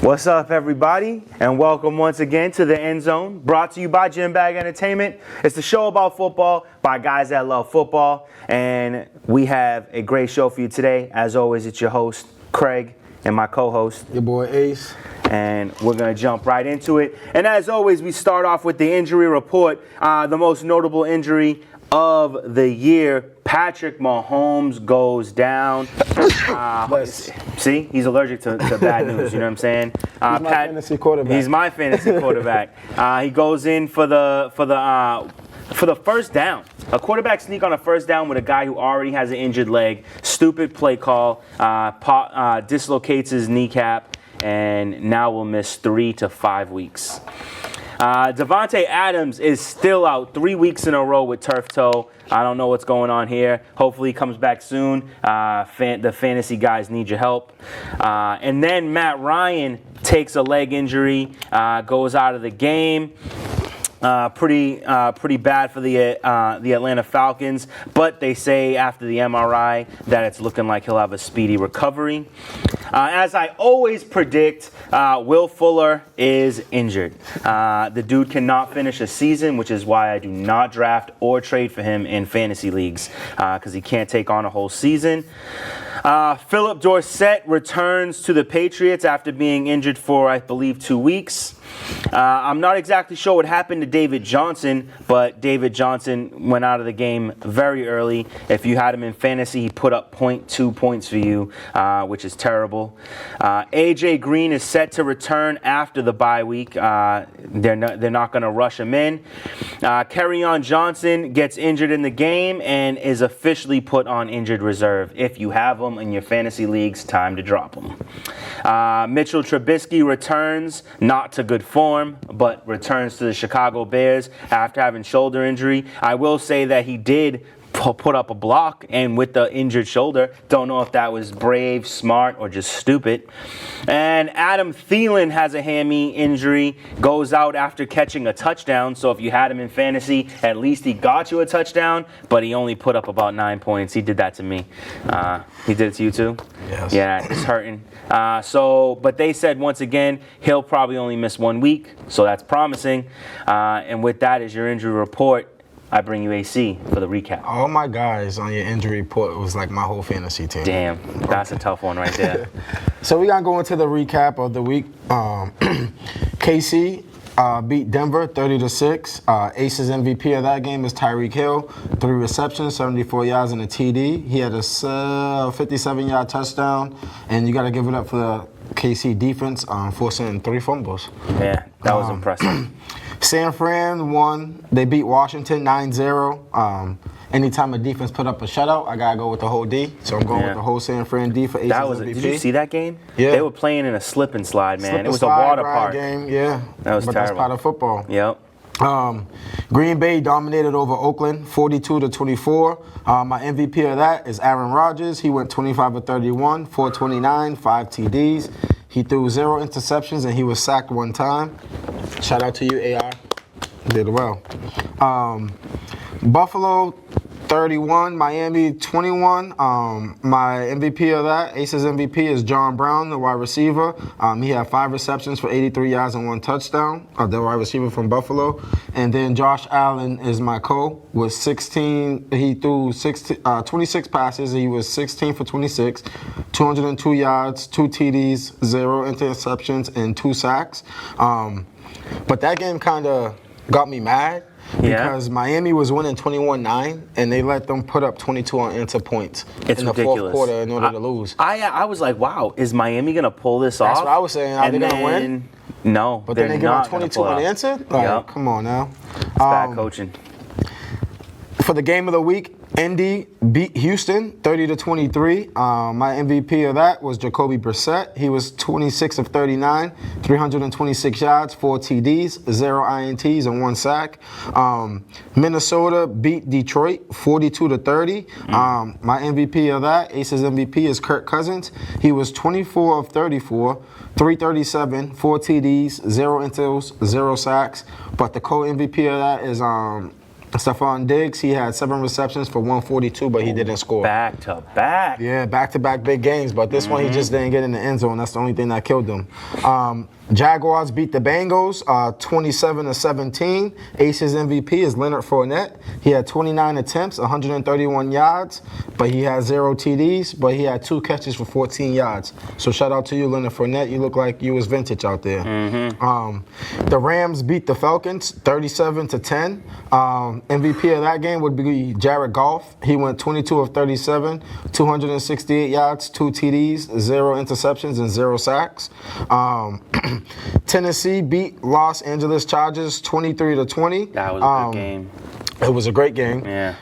What's up, everybody, and welcome once again to the Endzone, brought to you by Gym Bag Entertainment. It's the show about football by guys that love football, and we have a great show for you today. As always, it's your host, Craig, and my co-host, your boy Ace. And we're going to jump right into it. And as always, we start off with the injury report. The most notable injury of the year, Patrick Mahomes goes down. See, he's allergic to bad news, you know what I'm saying? He's my fantasy quarterback. He's my fantasy quarterback. He goes in for the first down. A quarterback sneak on a first down with a guy who already has an injured leg. Stupid play call. Dislocates his kneecap, and now will miss 3 to 5 weeks. Devontae Adams is still out 3 weeks in a row with turf toe. I don't know what's going on here. Hopefully he comes back soon. The fantasy guys need your help. And then Matt Ryan takes a leg injury, goes out of the game. Pretty bad for the Atlanta Falcons, but they say after the MRI that it's looking like he'll have a speedy recovery. As I always predict, Will Fuller is injured. The dude cannot finish a season, which is why I do not draft or trade for him in fantasy leagues, because he can't take on a whole season. Philip Dorsett returns to the Patriots after being injured for, I believe, 2 weeks. I'm not exactly sure what happened to David Johnson, but David Johnson went out of the game very early. If you had him in fantasy, he put up 0.2 points for you, which is terrible. AJ Green is set to return after the bye week. They're not going to rush him in. Kerryon Johnson gets injured in the game and is officially put on injured reserve. If you have him in your fantasy leagues, time to drop him. Mitchell Trubisky returns, not to good form, but returns to the Chicago Bears after having shoulder injury. I will say that he did put up a block, and with the injured shoulder, don't know if that was brave, smart, or just stupid. And Adam Thielen has a hammy injury, goes out after catching a touchdown. So if you had him in fantasy, at least he got you a touchdown, but he only put up about 9 points. He did that to me. He did it to you too? Yes. Yeah, it's hurting. But they said once again, he'll probably only miss 1 week, so that's promising. And with that as your injury report, I bring you AC for the recap. All my guys on your injury report was like my whole fantasy team. Damn, that's a tough one right there. So we gotta go into the recap of the week. KC beat Denver 30-6. Ace's MVP of that game is Tyreek Hill. 3 receptions, 74 yards, and a TD. He had a 57-yard touchdown, and you gotta give it up for the KC defense forcing 3 fumbles. Yeah, that was impressive. San Fran won. They beat Washington 9-0. Anytime a defense put up a shutout, I got to go with the whole D. So I'm going with the whole San Fran D for Ace's MVP. Did you see that game? Yeah. They were playing in a slip and slide, man. It was a water park game, yeah. That was but terrible. That's part of football. Yep. Green Bay dominated over Oakland, 42-24. My MVP of that is Aaron Rodgers. He went 25 of 31, 429, 5 TDs. He threw 0 interceptions, and he was sacked 1 time. Shout out to you, AR. Did well. Buffalo 31, Miami 21. My MVP of that, Ace's MVP, is John Brown, the wide receiver. He had 5 receptions for 83 yards and 1 touchdown. The wide receiver from Buffalo. And then Josh Allen is my with 16. He threw 26 passes. He was 16 for 26, 202 yards, 2 TDs, 0 interceptions, and 2 sacks. But that game kind of got me mad because Miami was winning 21-9, and they let them put up 22 unanswered points in the fourth quarter in order to lose. I was like, wow, is Miami going to pull this off? That's what I was saying. Are they going to win? No, but then they give up 22 unanswered? Like, come on now. It's bad coaching. For the game of the week, Indy beat Houston 30-23. My MVP of that was Jacoby Brissett. He was 26 of 39, 326 yards, 4 TDs, 0 INTs, and 1 sack. Minnesota beat Detroit 42-30. My MVP of that, Ace's MVP, is Kirk Cousins. He was 24 of 34, 337, 4 TDs, 0 intels, 0 sacks. But the co-MVP of that is Stephon Diggs, he had 7 receptions for 142, but he didn't score. Back to back. Yeah, back-to-back big games, but this one he just didn't get in the end zone. That's the only thing that killed him. Jaguars beat the Bengals 27-17. Aces MVP is Leonard Fournette. He had 29 attempts, 131 yards, but he had 0 TDs, but he had 2 catches for 14 yards. So shout out to you, Leonard Fournette. You look like you was vintage out there. The Rams beat the Falcons 37-10. MVP of that game would be Jared Goff. He went 22 of 37, 268 yards, 2 TDs, 0 interceptions, and 0 sacks. Tennessee beat Los Angeles Chargers 23-20. That was a good game. It was a great game. Yeah.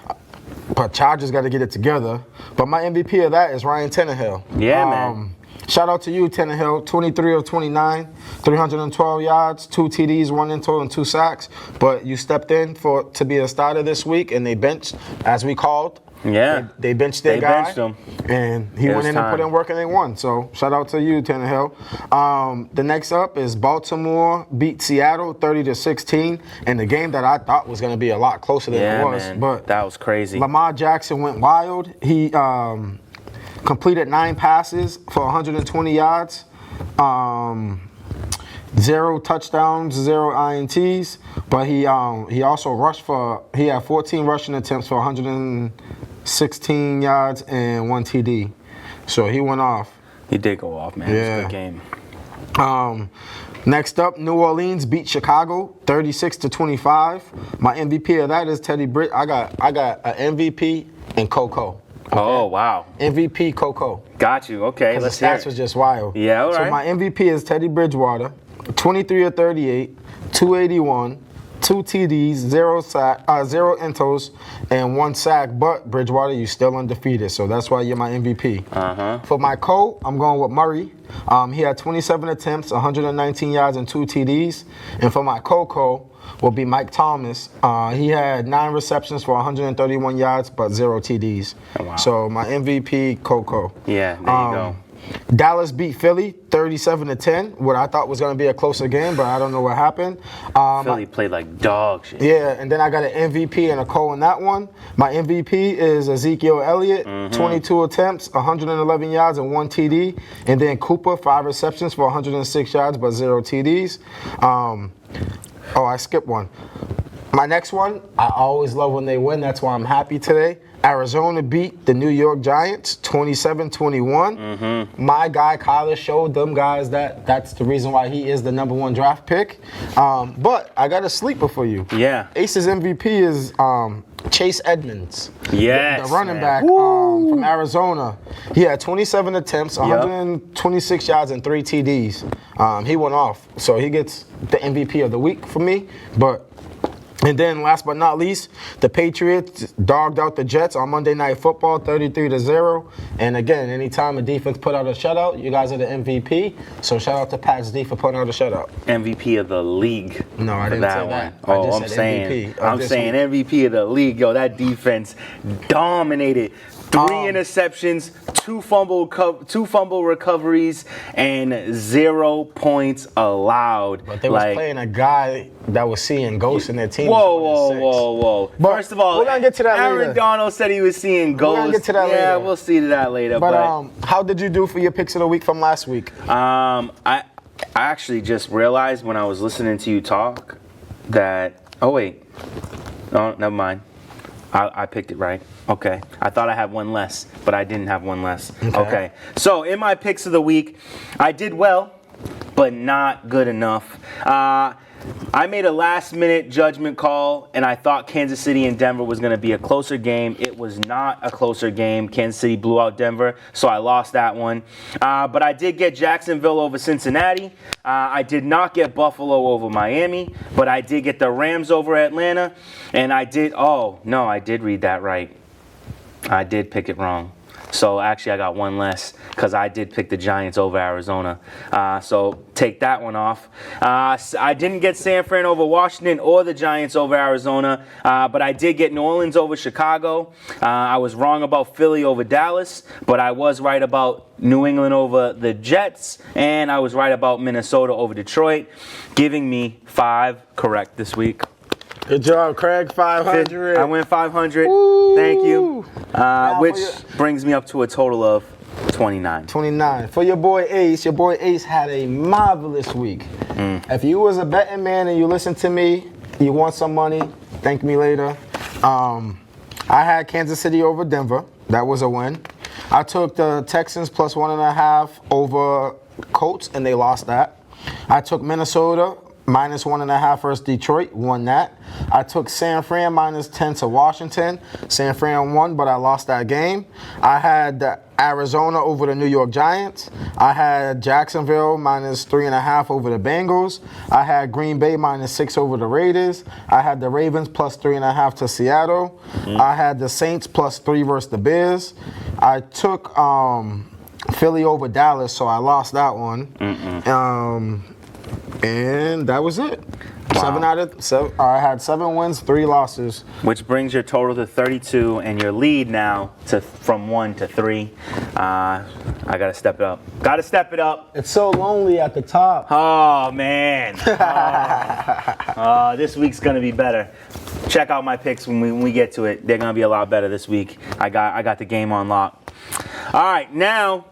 But Chargers got to get it together. But my MVP of that is Ryan Tannehill. Yeah, man. Shout out to you, Tannehill. 23 of 29, 312 yards, 2 TDs, 1 in total, and 2 sacks. But you stepped in to be a starter this week, and they benched, as we called. Yeah. They benched their guy. Benched him. And he went in and put in work, and they won. So shout out to you, Tannehill. The next up is Baltimore beat Seattle 30-16, and the game that I thought was going to be a lot closer than it was. Man. But that was crazy. Lamar Jackson went wild. He completed 9 passes for 120 yards. 0 touchdowns, 0 INTs, but he also rushed he had 14 rushing attempts for 116 yards and 1 TD. So he went off. He did go off, man. Yeah. It was a good game. Next up, New Orleans beat Chicago 36-25. My MVP of that is Teddy Britt. I got an MVP and Coco. Okay? Oh, wow. MVP Coco. Got you. Okay, Because let's the hear stats it. was just wild. Yeah, all right. So my MVP is Teddy Bridgewater, 23 of 38, 281, 2 TDs, 0 intos, and 1 sack. But Bridgewater, you still undefeated, so that's why you're my MVP. For my co, I'm going with Murray. He had 27 attempts, 119 yards, and 2 TDs. And for my co will be Mike Thomas. He had 9 receptions for 131 yards, but 0 TDs. Oh, wow. So my MVP, Coco. Yeah, there you go. Dallas beat Philly 37-10, what I thought was going to be a closer game, but I don't know what happened. Philly played like dog shit. Yeah, and then I got an MVP and a co in that one. My MVP is Ezekiel Elliott, 22 attempts, 111 yards, and 1 TD. And then Cooper, 5 receptions for 106 yards, but 0 TDs. I skipped one. My next one, I always love when they win. That's why I'm happy today. Arizona beat the New York Giants 27-21. My guy Kyler showed them guys that's the reason why he is the #1 draft pick. But I got a sleeper for you. Yeah. Aces MVP is Chase Edmonds. Yes, the running man. back from Arizona. He had 27 attempts, 126 yards, and 3 TDs. He went off. So he gets the MVP of the week for me. And then last but not least, the Patriots dogged out the Jets on Monday Night Football 33-0. And again, anytime a defense put out a shutout, you guys are the MVP. So shout out to Pat's D for putting out a shutout. MVP of the league. No, I didn't say that. I Oh, just I'm said saying, MVP. I'm saying MVP of the league. Yo, that defense dominated. 3 interceptions, 2 fumble recoveries, and 0 points allowed. But they was playing a guy that was seeing ghosts in their team. Whoa. But First of all, we're gonna get to that Aaron later. Donald said he was seeing ghosts. We're gonna get to that later. Yeah, we'll see to that later. But how did you do for your picks of the week from last week? I actually just realized when I was listening to you talk that. Oh wait, no, never mind. I picked it right. Okay. I thought I had one less, but I didn't have one less. Okay. So in my picks of the week, I did well, but not good enough. I made a last-minute judgment call, and I thought Kansas City and Denver was going to be a closer game. It was not a closer game. Kansas City blew out Denver, so I lost that one. But I did get Jacksonville over Cincinnati. I did not get Buffalo over Miami, but I did get the Rams over Atlanta. And I did read that right. I did pick it wrong. So actually I got one less because I did pick the Giants over Arizona. So take that one off. I didn't get San Fran over Washington or the Giants over Arizona, but I did get New Orleans over Chicago. I was wrong about Philly over Dallas, but I was right about New England over the Jets, and I was right about Minnesota over Detroit, giving me 5 correct this week. Good job, Craig. 500. I win 500. Woo. Thank you. Which for brings me up to a total of 29. 29. For your boy Ace had a marvelous week. If you was a betting man and you listen to me, you want some money, thank me later. I had Kansas City over Denver. That was a win. I took the Texans plus 1.5 over Colts, and they lost that. I took Minnesota minus 1.5 versus Detroit, won that. I took San Fran minus 10 to Washington. San Fran won, but I lost that game. I had the Arizona over the New York Giants. I had Jacksonville minus 3.5 over the Bengals. I had Green Bay minus 6 over the Raiders. I had the Ravens plus 3.5 to Seattle. I had the Saints plus 3 versus the Bears. I took Philly over Dallas, so I lost that one. And that was it. Wow. 7 out of 7. I had 7 wins, 3 losses. Which brings your total to 32 and your lead now from 1 to 3. I gotta step it up. Gotta step it up. It's so lonely at the top. Oh man. This week's gonna be better. Check out my picks when we get to it. They're gonna be a lot better this week. I got the game on lock. All right, now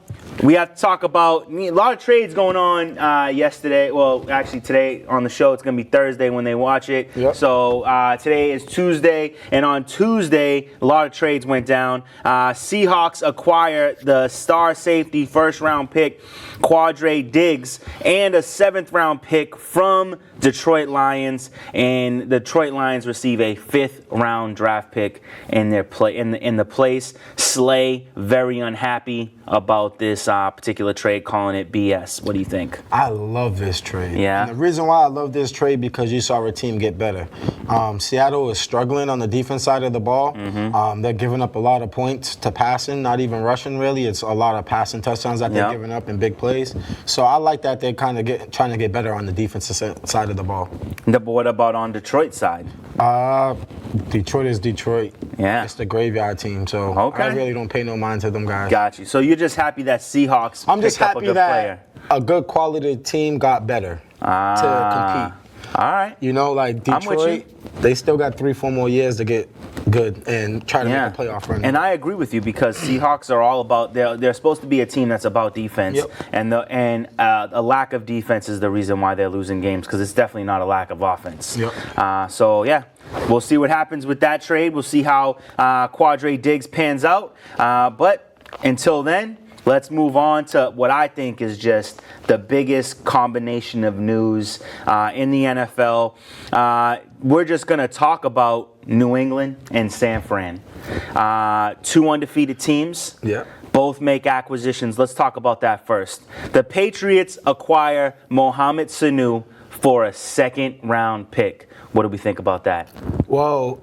we have to talk about a lot of trades going on yesterday. Well, actually today on the show, it's going to be Thursday when they watch it. Yep. So today is Tuesday, and on Tuesday, a lot of trades went down. Seahawks acquire the star safety first-round pick, Quadre Diggs, and a 7th-round pick from Detroit Lions, and the Detroit Lions receive a 5th-round draft pick in their in the place. Slay very unhappy about this particular trade, calling it BS. What do you think? I love this trade. Yeah. And the reason why I love this trade because you saw our team get better. Seattle is struggling on the defense side of the ball. They're giving up a lot of points to passing, not even rushing really. It's a lot of passing touchdowns that they're giving up in big plays. So I like that they're kind of trying to get better on the defensive side of the ball. What about on Detroit's side? Detroit is Detroit. Yeah. It's the graveyard team, so I really don't pay no mind to them guys. Got you. So you're just happy that Seahawks I'm just picked up a happy good that player. a good quality team got better to compete. All right. You know, like Detroit, they still got 3-4 more years to get good and try to make a playoff run. And I agree with you because Seahawks are all about they're supposed to be a team that's about defense, and a lack of defense is the reason why they're losing games because it's definitely not a lack of offense. So yeah, we'll see what happens with that trade. We'll see how Quadre Diggs pans out. But until then, let's move on to what I think is just the biggest combination of news in the NFL. We're just going to talk about New England and San Fran. 2 undefeated teams. Both make acquisitions. Let's talk about that first. The Patriots acquire Mohamed Sanu for a 2nd-round pick. What do we think about that? Well,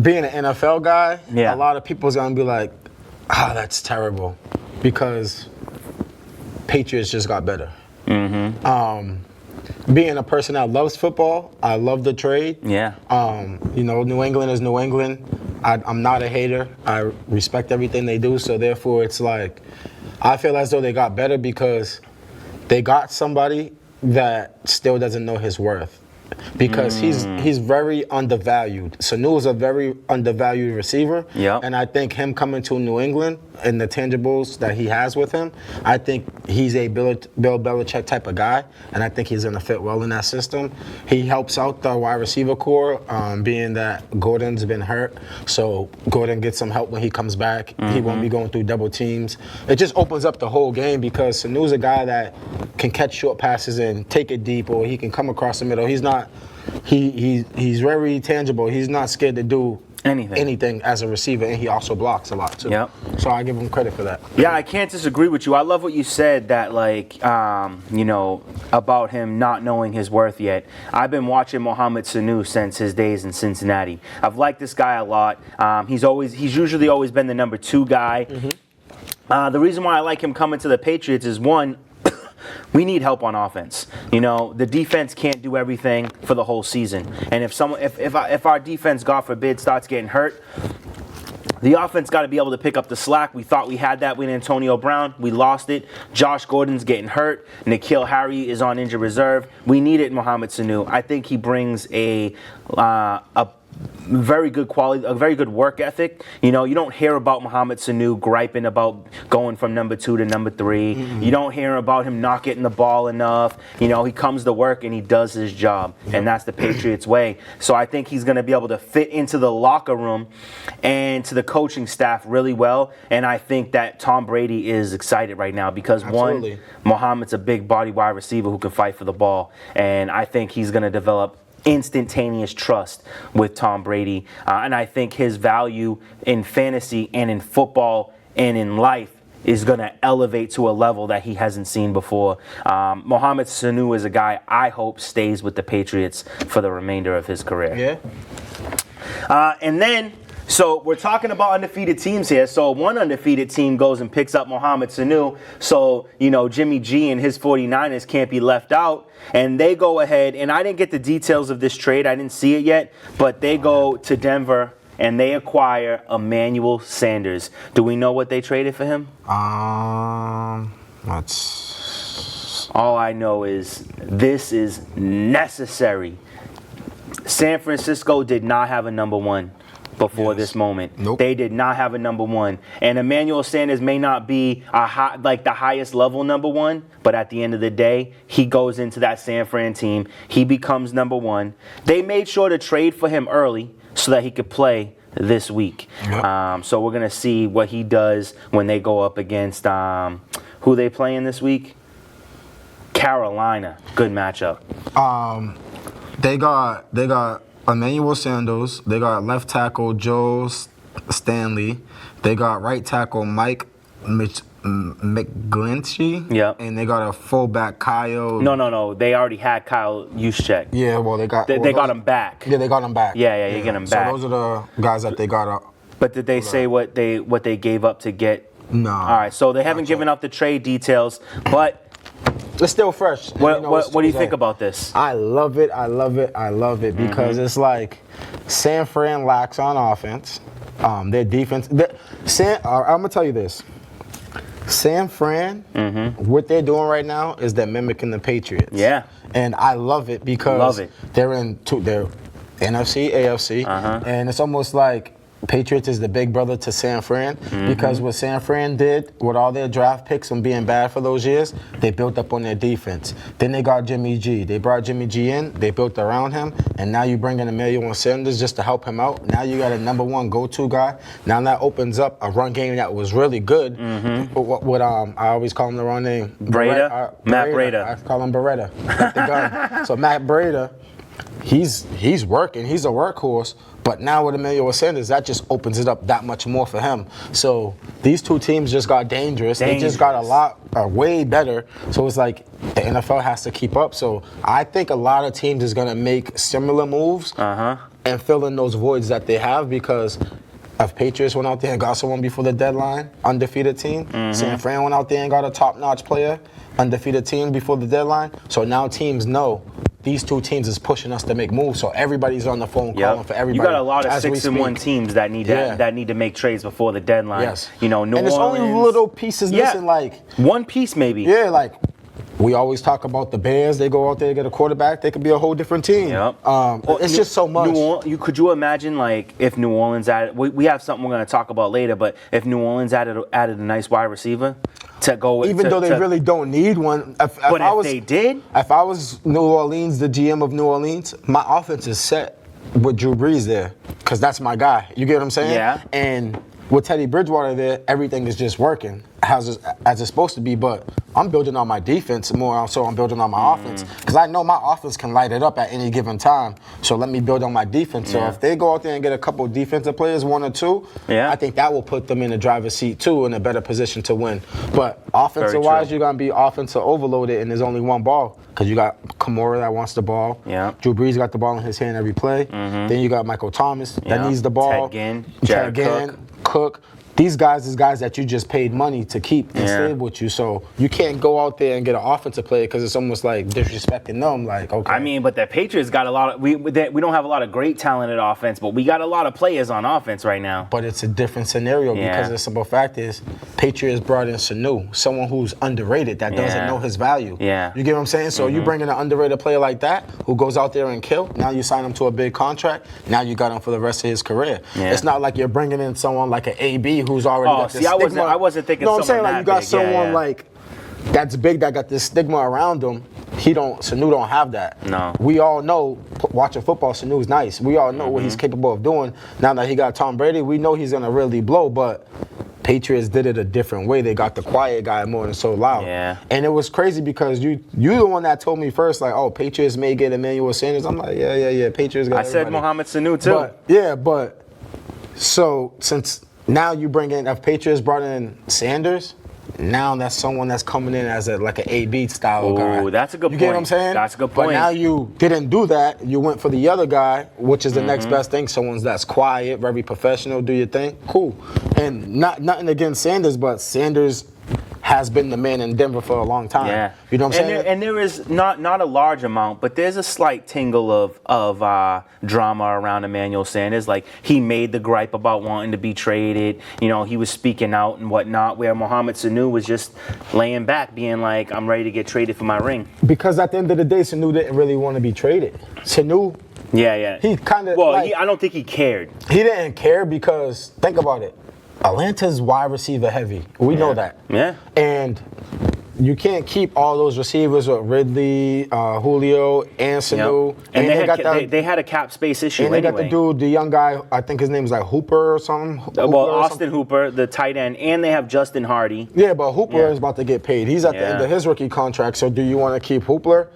being an NFL guy, a lot of people's going to be like, that's terrible because Patriots just got better. Being a person that loves football, I love the trade. You know, New England is New England. I'm not a hater. I respect everything they do. So therefore, it's like I feel as though they got better because they got somebody that still doesn't know his worth. Because he's very undervalued. Sanu is a very undervalued receiver. And I think him coming to New England and the tangibles that he has with him, I think he's a Bill Belichick type of guy, and I think he's going to fit well in that system. He helps out the wide receiver core, being that Gordon's been hurt, so Gordon gets some help when he comes back. He won't be going through double teams. It just opens up the whole game because Sanu's a guy that can catch short passes and take it deep, or he can come across the middle. He's not. He's very tangible. He's not scared to do anything as a receiver, and he also blocks a lot too. So I give him credit for that. Yeah, I can't disagree with you. I love what you said that you know, about him not knowing his worth yet. I've been watching Mohamed Sanu since his days in Cincinnati. I've liked this guy a lot. He's usually always been the number 2 guy. The reason why I like him coming to the Patriots is one, we need help on offense. You know, the defense can't do everything for the whole season. And if our defense, God forbid, starts getting hurt, The offense got to be able to pick up the slack. We thought we had that with Antonio Brown. We lost it. Josh Gordon's getting hurt. N'Keal Harry is on injured reserve. We needed Mohamed Sanu. I think he brings a very good quality, a very good work ethic. You know, you don't hear about Mohamed Sanu griping about going from number 2 to number 3. Mm-hmm. You don't hear about him not getting the ball enough. You know, he comes to work and he does his job, and that's the Patriots way. So I think he's going to be able to fit into the locker room and to the coaching staff really well. And I think that Tom Brady is excited right now because Absolutely. one, Mohamed's a big body wide receiver who can fight for the ball, and I think he's going to develop instantaneous trust with Tom Brady, and I think his value in fantasy and in football and in life is going to elevate to a level that he hasn't seen before. Mohamed Sanu is a guy I hope stays with the Patriots for the remainder of his career. Yeah. And then, so we're talking about undefeated teams here. So one undefeated team goes and picks up Mohamed Sanu. So, you know, Jimmy G and his 49ers can't be left out. And they go ahead, and I didn't get the details of this trade. I didn't see it yet. But they go to Denver and they acquire Emmanuel Sanders. Do we know what they traded for him? Let's... All I know is this is necessary. San Francisco did not have a number 1 before this moment. Nope. They did not have a number 1. And Emmanuel Sanders may not be like the highest level number 1, but at the end of the day, he goes into that San Fran team. He becomes number 1. They made sure to trade for him early so that he could play this week. Yep. So we're going to see what he does when they go up against who they playing this week? Carolina. Good matchup. They got Emmanuel Sanders. They got left tackle Joe Stanley. They got right tackle Mike McGlinchey. Yep. And they got a fullback Kyle. No. They already had Kyle Juszczyk. Yeah, well, they got him back. Yeah, they got him back. Yeah, you get him back. So those are the guys that they got up. But did they say what they gave up to get? No. All right, so they haven't given up the trade details, but it's still fresh. What do you think about this? I love it because it's like San Fran lacks on offense. Their defense. I'm gonna tell you this. San Fran, what they're doing right now is they're mimicking the Patriots. Yeah. And I love it because they're NFC, AFC, and it's almost like Patriots is the big brother to San Fran because what San Fran did with all their draft picks and being bad for those years, they built up on their defense. Then they got Jimmy G. They brought Jimmy G in. They built around him. And now you bring in Emmanuel Sanders just to help him out. Now you got a number 1 go-to guy. Now that opens up a run game that was really good. I always call him the wrong name. Matt Breida. I call him Beretta. Got the gun. So Matt Breida, he's working. He's a workhorse. But now with Emmanuel Sanders, that just opens it up that much more for him. So these two teams just got dangerous. They just got way better. So it's like the NFL has to keep up. So I think a lot of teams is going to make similar moves and fill in those voids that they have because if Patriots went out there and got someone before the deadline, undefeated team. San Fran went out there and got a top-notch player, undefeated team before the deadline. So now teams know these two teams is pushing us to make moves, so everybody's on the phone calling for everybody. You got a lot of 6-1 teams that need that need to make trades before the deadline. Yes. You know, New Orleans. And it's only little pieces missing, like one piece maybe. Yeah, like we always talk about the Bears. They go out there and get a quarterback. They could be a whole different team. Yep. It's just so much. Could you imagine like if New Orleans added? We have something we're going to talk about later, but if New Orleans added a nice wide receiver to go, even though they really don't need one. If they did, if I was New Orleans, the GM of New Orleans, my offense is set with Drew Brees there because that's my guy. You get what I'm saying? Yeah. And with Teddy Bridgewater there, everything is just working as it's supposed to be. But I'm building on my defense more, so I'm building on my offense because I know my offense can light it up at any given time. So let me build on my defense. So if they go out there and get a couple of defensive players, 1 or 2, I think that will put them in the driver's seat too, in a better position to win. But offensive-wise, you're gonna be offensive overloaded, and there's only one ball because you got Kamara that wants the ball. Yeah. Drew Brees got the ball in his hand every play. Then you got Michael Thomas that needs the ball. Ted Ginn, Jared Cook. these guys is guys that you just paid money to keep and stay with you. So you can't go out there and get an offensive player because it's almost like disrespecting them. Like, okay. I mean, but the Patriots got a lot of we don't have a lot of great talented offense, but we got a lot of players on offense right now. But it's a different scenario because the simple fact is Patriots brought in Sanu, someone who's underrated that doesn't know his value. Yeah. You get what I'm saying? So you bring in an underrated player like that who goes out there and kill. Now you sign him to a big contract. Now you got him for the rest of his career. Yeah. It's not like you're bringing in someone like an AB who's already got this stigma. I wasn't thinking. You know what I'm saying? Like you got someone like that's big that got this stigma around him. Sanu don't have that. No. We all know watching football, Sanu's nice. We all know what he's capable of doing. Now that he got Tom Brady, we know he's gonna really blow, but Patriots did it a different way. They got the quiet guy more than so loud. Yeah. And it was crazy because you the one that told me first, like, oh, Patriots may get Emmanuel Sanders. I'm like, yeah, Patriots got everybody. said Mohamed Sanu too. But so since now you bring in, if Patriots brought in Sanders, now that's someone that's coming in as like an AB style guy. Oh, that's a good point. You get what I'm saying? That's a good point. But now you didn't do that. You went for the other guy, which is the next best thing. Someone that's quiet, very professional, do your thing. Cool. And nothing against Sanders, but Sanders has been the man in Denver for a long time. Yeah. You know what I'm saying? And there is not a large amount, but there's a slight tingle of drama around Emmanuel Sanders. Like, he made the gripe about wanting to be traded. You know, he was speaking out and whatnot, where Mohamed Sanu was just laying back, being like, I'm ready to get traded for my ring. Because at the end of the day, Sanu didn't really want to be traded. Sanu, he kind of... Well, I don't think he cared. He didn't care because, think about it, Atlanta's wide receiver heavy. We know that. Yeah. And you can't keep all those receivers with Ridley, Julio, and Sanu. Yep. And they had a cap space issue and they got the young guy, I think his name is like Hooper or something. Austin Hooper, the tight end, and they have Justin Hardy. Yeah, but Hooper is about to get paid. He's at the end of his rookie contract, so do you want to keep Hooper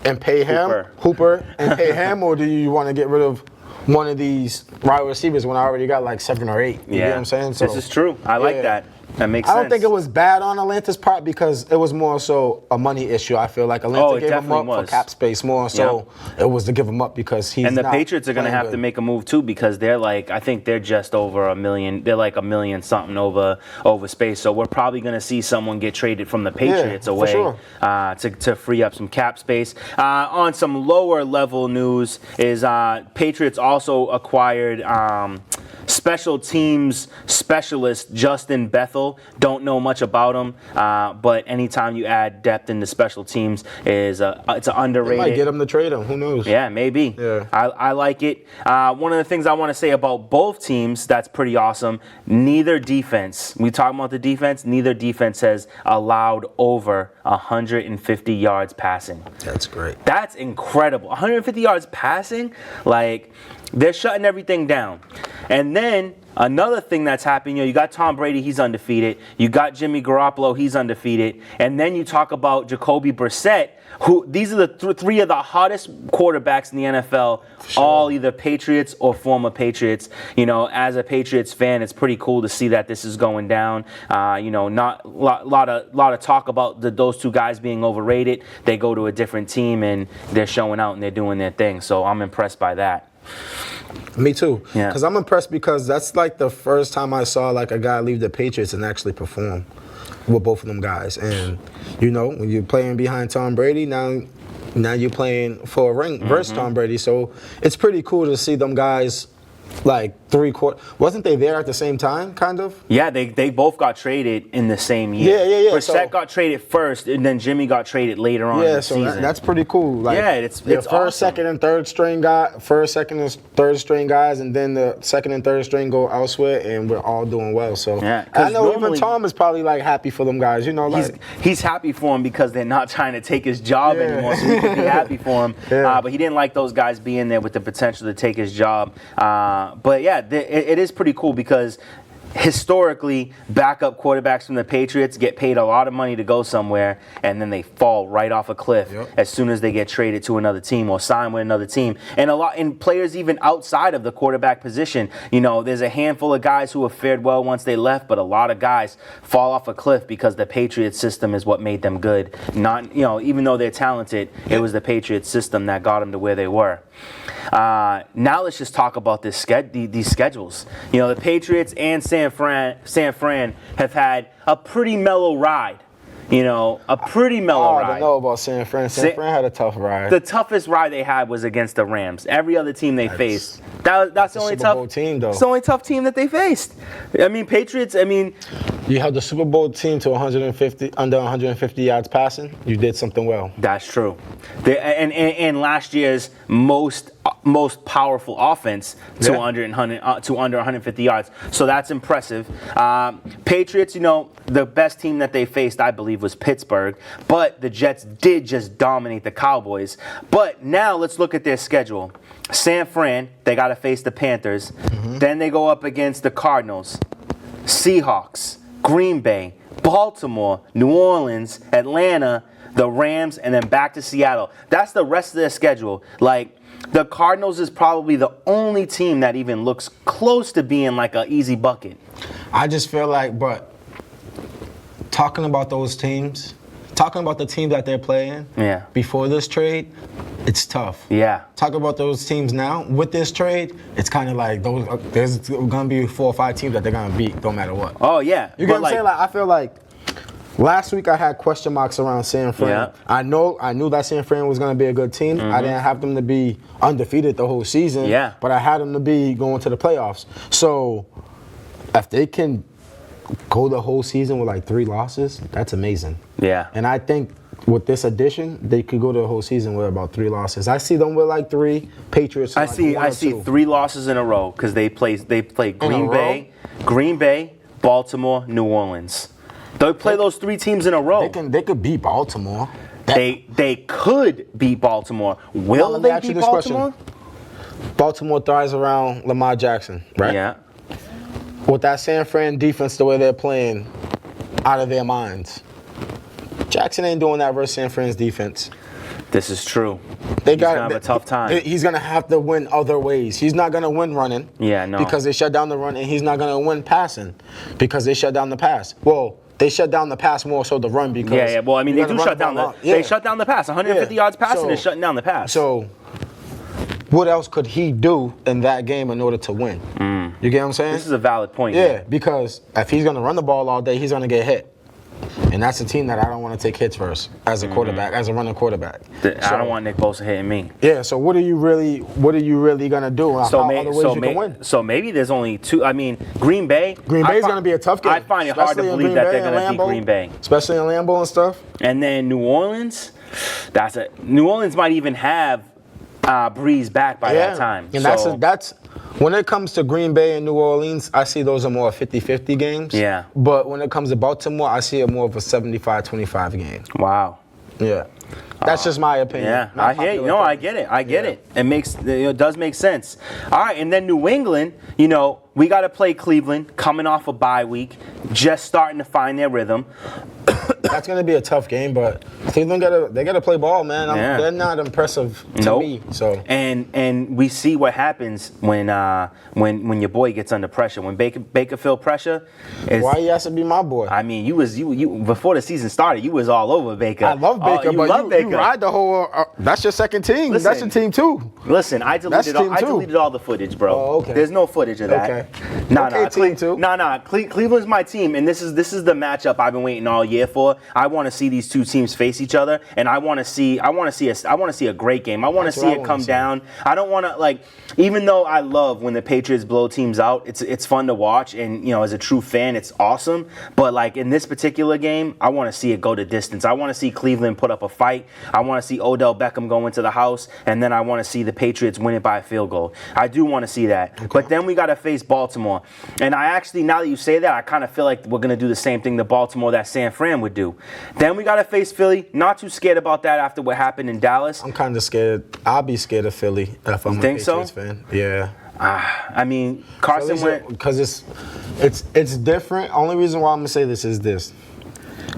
and pay him? Hooper and pay him, or do you want to get rid of one of these wide receivers when I already got like 7 or 8? You know what I'm saying? So, this is true. I like that. That makes sense. I don't think it was bad on Atlanta's part because it was more so a money issue. I feel like Atlanta gave him up for cap space more so it was to give him up because he's. And the not Patriots are going to have to make a move too because they're like, I think they're just over $1 million. They're like $1 million something over space. So we're probably going to see someone get traded from the Patriots away to free up some cap space. On some lower level news is Patriots also acquired special teams specialist Justin Bethel. Don't know much about him, but anytime you add depth into special teams, it's an underrated. They might get him to trade him. Who knows? Yeah, maybe. Yeah. I like it. One of the things I want to say about both teams that's pretty awesome. Neither defense. We talk about the defense. Neither defense has allowed over 150 yards passing. That's great. That's incredible. 150 yards passing, like. They're shutting everything down. And then another thing that's happening, you got Tom Brady, he's undefeated. You got Jimmy Garoppolo, he's undefeated. And then you talk about Jacoby Brissett, who these are the three of the hottest quarterbacks in the NFL, all either Patriots or former Patriots. You know, as a Patriots fan, it's pretty cool to see that this is going down. Not a lot of talk about those two guys being overrated. They go to a different team and they're showing out and they're doing their thing. So I'm impressed by that. Me too. Yeah. Because I'm impressed because that's like the first time I saw like a guy leave the Patriots and actually perform with both of them guys. And, when you're playing behind Tom Brady, now you're playing for a ring versus Tom Brady. So it's pretty cool to see them guys like 3/4. Wasn't they there at the same time, kind of? Yeah, they both got traded in the same year. Yeah. Brissett got traded first, and then Jimmy got traded later on in the season. That's pretty cool. Like, it's first, awesome. second, and third string guys, and then the second and third string go elsewhere, and we're all doing well. So I know even Tom is probably like happy for them guys. He's happy for him because they're not trying to take his job anymore, so he can be happy for him. But he didn't like those guys being there with the potential to take his job. But yeah, it is pretty cool because historically, backup quarterbacks from the Patriots get paid a lot of money to go somewhere, and then they fall right off a cliff as soon as they get traded to another team or sign with another team. And players even outside of the quarterback position, there's a handful of guys who have fared well once they left, but a lot of guys fall off a cliff because the Patriots system is what made them good. Not, even though they're talented, it was the Patriots system that got them to where they were. Now let's just talk about these schedules. The Patriots and San San Fran have had a pretty mellow ride. You know, a pretty mellow ride. I don't know about San Fran. San Fran had a tough ride. The toughest ride they had was against the Rams. Every other team they faced, that's the only Super Bowl team, though. It's the only tough team that they faced. I mean, Patriots. I mean, you held the Super Bowl team to under 150 yards passing. You did something well. That's true. And last year's most powerful offense to under 150 yards. So that's impressive. Patriots, you know, the best team that they faced, I believe, was Pittsburgh. But the Jets did just dominate the Cowboys. But now let's look at their schedule. San Fran, they got to face the Panthers. Then they go up against the Cardinals, Seahawks, Green Bay, Baltimore, New Orleans, Atlanta, the Rams, and then back to Seattle. That's the rest of their schedule. Like, the Cardinals is probably the only team that even looks close to being like an easy bucket. I just feel like, but talking about those teams, talking about the team that they're playing before this trade, it's tough. Yeah. Talk about those teams now. With this trade, it's kind of like there's going to be 4 or 5 teams that they're going to beat no matter what. Oh, yeah. You get what I'm saying? Like, I feel like last week I had question marks around San Fran. Yeah. I knew that San Fran was going to be a good team. I didn't have them to be undefeated the whole season. Yeah. But I had them to be going to the playoffs. So if they can go the whole season with like 3 losses, that's amazing. Yeah. And I think with this addition, they could go the whole season with about 3 losses. I see them with like 3. Patriots. I see 3 losses in a row because they play Green Bay, Baltimore, New Orleans. They play those 3 teams in a row. They could beat Baltimore. They could beat Baltimore. Will they beat Baltimore? Baltimore thrives around Lamar Jackson, right? Yeah. With that San Fran defense, the way they're playing, out of their minds. Jackson ain't doing that versus San Fran's defense. This is true. He's gonna have a tough time. He's gonna have to win other ways. He's not gonna win running. Yeah, no. Because they shut down the run, and he's not gonna win passing because they shut down the pass. Well, they shut down the pass more so the run because yeah. Well, I mean, they do shut down they shut down the pass. 150 yards passing is shutting down the pass. So, what else could he do in that game in order to win? You get what I'm saying? This is a valid point. Yeah, because if he's gonna run the ball all day, he's gonna get hit. And that's a team that I don't want to take hits versus as a quarterback, as a running quarterback. I don't want Nick Bosa hitting me. Yeah. So what are you really gonna do? So maybe there's only 2. I mean, Green Bay. Green Bay's gonna be a tough game. I find it hard to believe that they're gonna beat Green Bay, especially in Lambeau and stuff. And then New Orleans. New Orleans might even have Breeze back by that time. And that's when it comes to Green Bay and New Orleans, I see those are more 50-50 games. Yeah. But when it comes to Baltimore, I see it more of a 75-25 game. Wow. Yeah. That's just my opinion. Yeah, I hear you. No, I get it. I get it. It does make sense. All right, and then New England, we got to play Cleveland coming off a bye week, just starting to find their rhythm. That's going to be a tough game, but Cleveland got to play ball, man. They're not impressive to me. So and we see what happens when your boy gets under pressure. When Baker feel pressure, why he has to be my boy? I mean, you before the season started, you was all over Baker. I love Baker, but you ride the whole. That's your second team. Listen, that's your team too. Listen, I deleted all the footage, bro. Oh, okay. There's no footage of that. Okay. Cleveland's my team, and this is the matchup I've been waiting all year for. I want to see these 2 teams face each other, and I want to see a great game. I want to see it come down. I don't want to even though I love when the Patriots blow teams out, it's fun to watch, and as a true fan, it's awesome. But in this particular game, I want to see it go the distance. I want to see Cleveland put up a fight. I want to see Odell Beckham go into the house, and then I want to see the Patriots win it by a field goal. I do want to see that. Okay. But then we got to face Baltimore, and I actually, now that you say that, I kind of feel like we're gonna do the same thing to Baltimore that San Fran would do. Then we got to face Philly. Not too scared about that after what happened in Dallas. I'm kind of scared. I'll be scared of Philly if I'm a Patriots fan. Yeah. I mean, Carson went because it's different. Only reason why I'm gonna say this is this: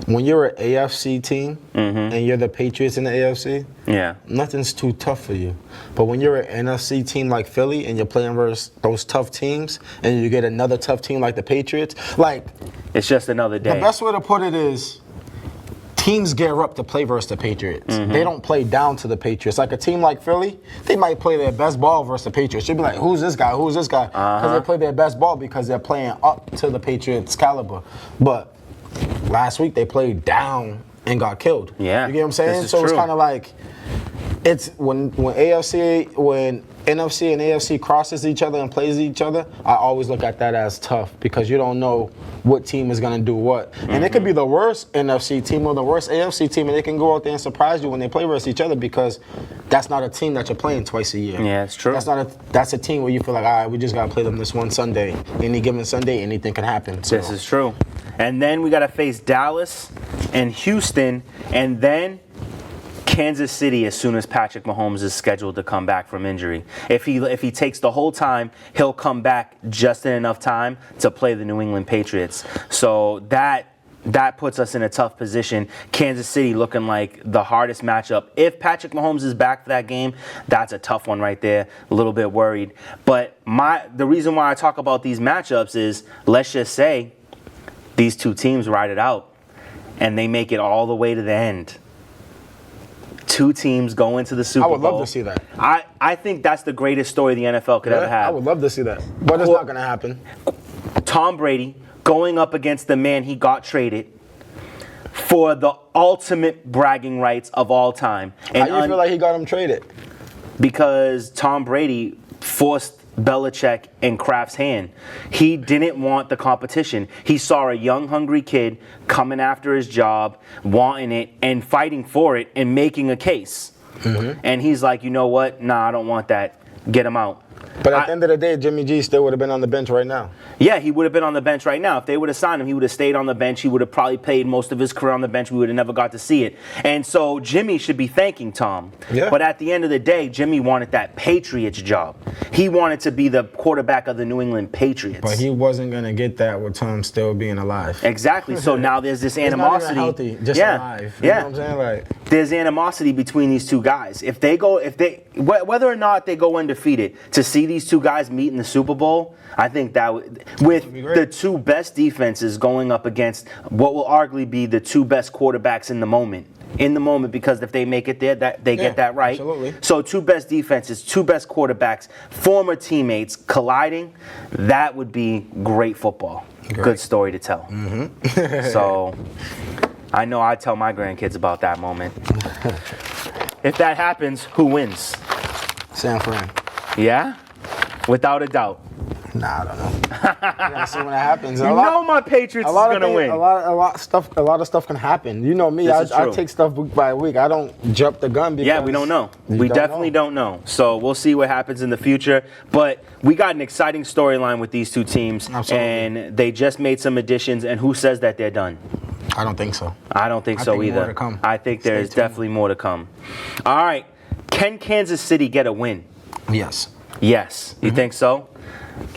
when you're an AFC team and you're the Patriots in the AFC, nothing's too tough for you. But when you're an NFC team like Philly and you're playing versus those tough teams, and you get another tough team like the Patriots, it's just another day. The best way to put it is, teams gear up to play versus the Patriots. Mm-hmm. They don't play down to the Patriots. Like a team like Philly, they might play their best ball versus the Patriots. You'll be like, who's this guy? Who's this guy? Because they play their best ball because they're playing up to the Patriots' caliber. But last week they played down and got killed. Yeah, you get what I'm saying? this is So true. it's kind of like it's when NFC and AFC crosses each other and plays each other, I always look at that as tough because you don't know what team is going to do what. And it could be the worst NFC team or the worst AFC team, and they can go out there and surprise you when they play versus each other because that's not a team that you're playing twice a year. Yeah, it's true. That's a team where you feel like, all right, we just got to play them this one Sunday. Any given Sunday, anything can happen. So. This is true. And then we got to face Dallas and Houston, and then Kansas City as soon as Patrick Mahomes is scheduled to come back from injury. If he takes the whole time, he'll come back just in enough time to play the New England Patriots. So that puts us in a tough position. Kansas City looking like the hardest matchup. If Patrick Mahomes is back for that game, that's a tough one right there. A little bit worried. But the reason why I talk about these matchups is, let's just say these two teams ride it out and they make it all the way to the end. Two teams go into the Super Bowl. I would love to see that. I think that's the greatest story the NFL could ever have. I would love to see that. But it's not going to happen. Tom Brady going up against the man he got traded for the ultimate bragging rights of all time. And how do you feel like he got him traded? Because Tom Brady forced Belichick and Kraft's hand. He didn't want the competition. He saw a young, hungry kid coming after his job, wanting it, and fighting for it, and making a case. Mm-hmm. And he's like, you know what? Nah, I don't want that. Get him out. But at the end of the day, Jimmy G still would have been on the bench right now. Yeah, he would have been on the bench right now. If they would have signed him, he would have stayed on the bench. He would have probably played most of his career on the bench. We would have never got to see it. And so Jimmy should be thanking Tom. Yeah. But at the end of the day, Jimmy wanted that Patriots job. He wanted to be the quarterback of the New England Patriots. But he wasn't going to get that with Tom still being alive. Exactly. So now there's this animosity. Not even healthy, just alive. You know what I'm saying? Like, there's animosity between these two guys. Whether or not they go undefeated, to see these two guys meet in the Super Bowl, I think that with the two best defenses going up against what will arguably be the two best quarterbacks in the moment. Because if they make it there, they get that right. Absolutely. So two best defenses, two best quarterbacks, former teammates colliding, that would be great football. Good story to tell. Mm-hmm. So I know I tell my grandkids about that moment. If that happens, who wins? San Fran. Yeah? Without a doubt. Nah, I don't know. You gotta see when that happens. My Patriots is gonna win. A lot of stuff can happen. You know me, I take stuff week by week. I don't jump the gun because we don't know. We definitely don't know. So we'll see what happens in the future. But we got an exciting storyline with these two teams. Absolutely. And they just made some additions, and who says that they're done? I don't think so. I don't think so either. More to come. I think there's definitely more to come. All right. Can Kansas City get a win? Yes. Yes. You think so?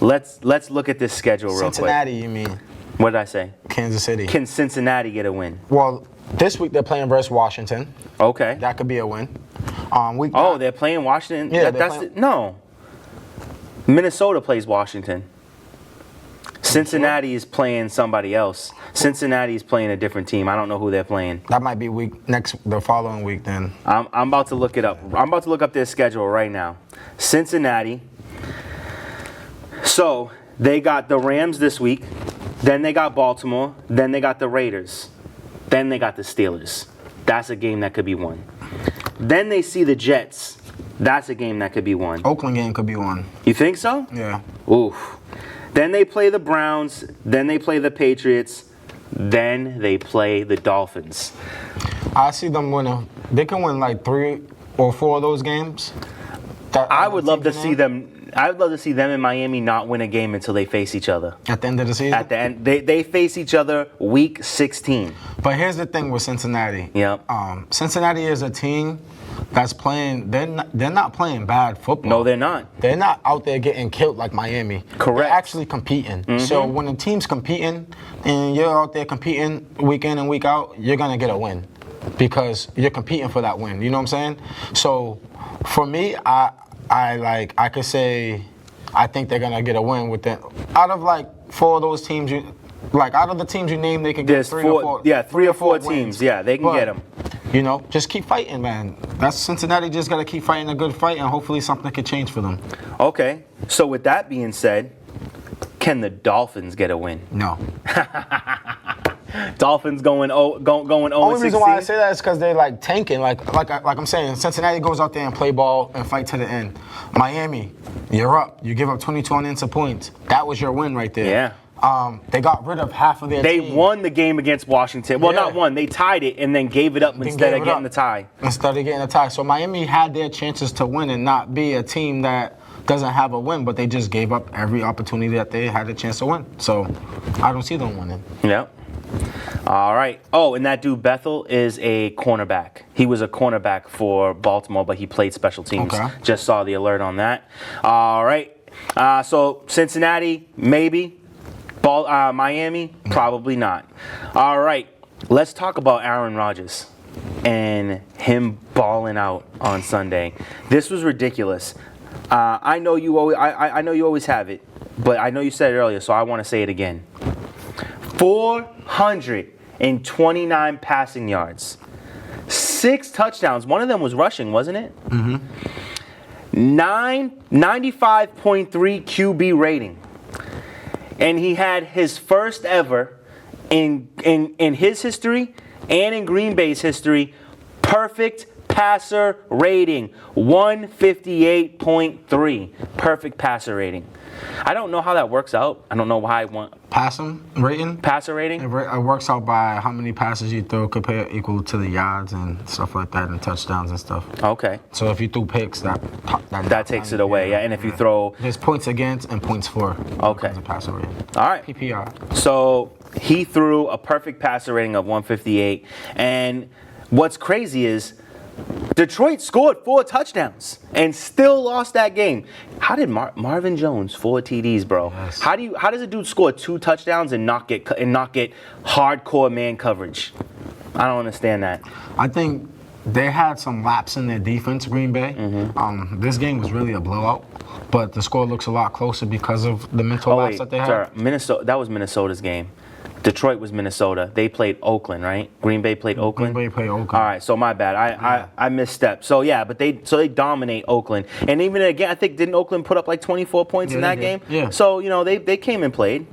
Let's look at this schedule real quick. Cincinnati, you mean? What did I say? Kansas City. Can Cincinnati get a win? Well, this week they're playing versus Washington. Okay. That could be a win. They're playing Washington? Yeah, No. Minnesota plays Washington. Cincinnati is playing somebody else. Cincinnati is playing a different team. I don't know who they're playing. That might be the following week then. I'm about to look it up. I'm about to look up their schedule right now. Cincinnati. So they got the Rams this week. Then they got Baltimore. Then they got the Raiders. Then they got the Steelers. That's a game that could be won. Then they see the Jets. That's a game that could be won. Oakland game could be won. You think so? Yeah. Oof. Then they play the Browns. Then they play the Patriots. Then they play the Dolphins. I see them winning. They can win like 3 or 4 of those games. I would love to see them. I would love to see them in Miami not win a game until they face each other. At the end of the season? At the end. They face each other week 16. But here's the thing with Cincinnati. Yep. Cincinnati is a team that's playing. They're not playing bad football. No, they're not. They're not out there getting killed like Miami. Correct. They're actually competing. Mm-hmm. So when a team's competing and you're out there competing week in and week out, you're gonna get a win because you're competing for that win. You know what I'm saying? So for me, I could say I think they're gonna get a win with them. Out of like 4 of those teams, Like, out of the teams you named, they can get There's three four, or four. yeah, three or four wins. teams. Yeah, they can But, get them. You know, just keep fighting, man. That's Cincinnati. Just got to keep fighting a good fight, and hopefully something can change for them. Okay, so with that being said, can the Dolphins get a win? No. Dolphins going 0-16. Only reason why I say that is because they're like tanking. Like I'm saying, Cincinnati goes out there and play ball and fight to the end. Miami, you're up. You give up 22 unanswered points. That was your win right there. Yeah. They got rid of half of their They team. won the game against Washington. Well, Yeah. not won. They tied it and then gave it up instead of getting the tie. Instead of getting a tie. So Miami had their chances to win and not be a team that doesn't have a win, but they just gave up every opportunity that they had a chance to win. So I don't see them winning. Yep. All right. Oh, and that dude Bethel is a cornerback. He was a cornerback for Baltimore, but he played special teams. Okay. Just saw the alert on that. All right. So Cincinnati, maybe. Miami, probably not. All right. Let's talk about Aaron Rodgers and him balling out on Sunday. This was ridiculous. I know you always. I know you always have it, but I know you said it earlier, so I want to say it again. 429 passing yards, 6 touchdowns. One of them was rushing, wasn't it? Mm-hmm. 95.3 QB rating, and he had his first ever in his history and in Green Bay's history perfect passer rating, 158.3 perfect passer rating. I don't know how that works out. I don't know why I want Passer rating? passer rating. It works out by how many passes you throw compared equal to the yards and stuff like that, and touchdowns and stuff. Okay, So if you threw picks, that takes it away. Yeah, and if you throw, there's points against and points for. Okay. As a passer rating. all right. PPR. So he threw a perfect passer rating of 158, and what's crazy is Detroit scored 4 touchdowns and still lost that game. How did Marvin Jones 4 TDs, bro? Yes. How does a dude score 2 touchdowns and not get hardcore man coverage? I don't understand that. I think they had some laps in their defense, Green Bay. Mm-hmm. This game was really a blowout, but the score looks a lot closer because of the mental lapse that they had. Sorry, Minnesota. That was Minnesota's game. Detroit was Minnesota. They played Oakland, right? Green Bay played Oakland. Green Bay played Oakland. All right, so my bad. I misstepped. So yeah, but they dominate Oakland, and even again, I think didn't Oakland put up like 24 points in Yeah, that they game? did. Yeah. So they came and played.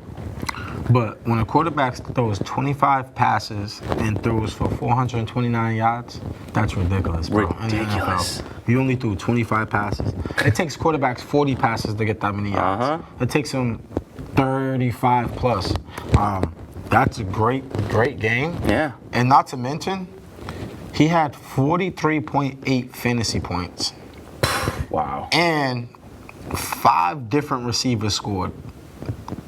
But when a quarterback throws 25 passes and throws for 429 yards, that's ridiculous, bro. In the Ridiculous. NFL. You only threw 25 passes. It takes quarterbacks 40 passes to get that many yards. It takes them 35 plus. That's a great game. Yeah. And not to mention, he had 43.8 fantasy points. Wow. And 5 different receivers scored.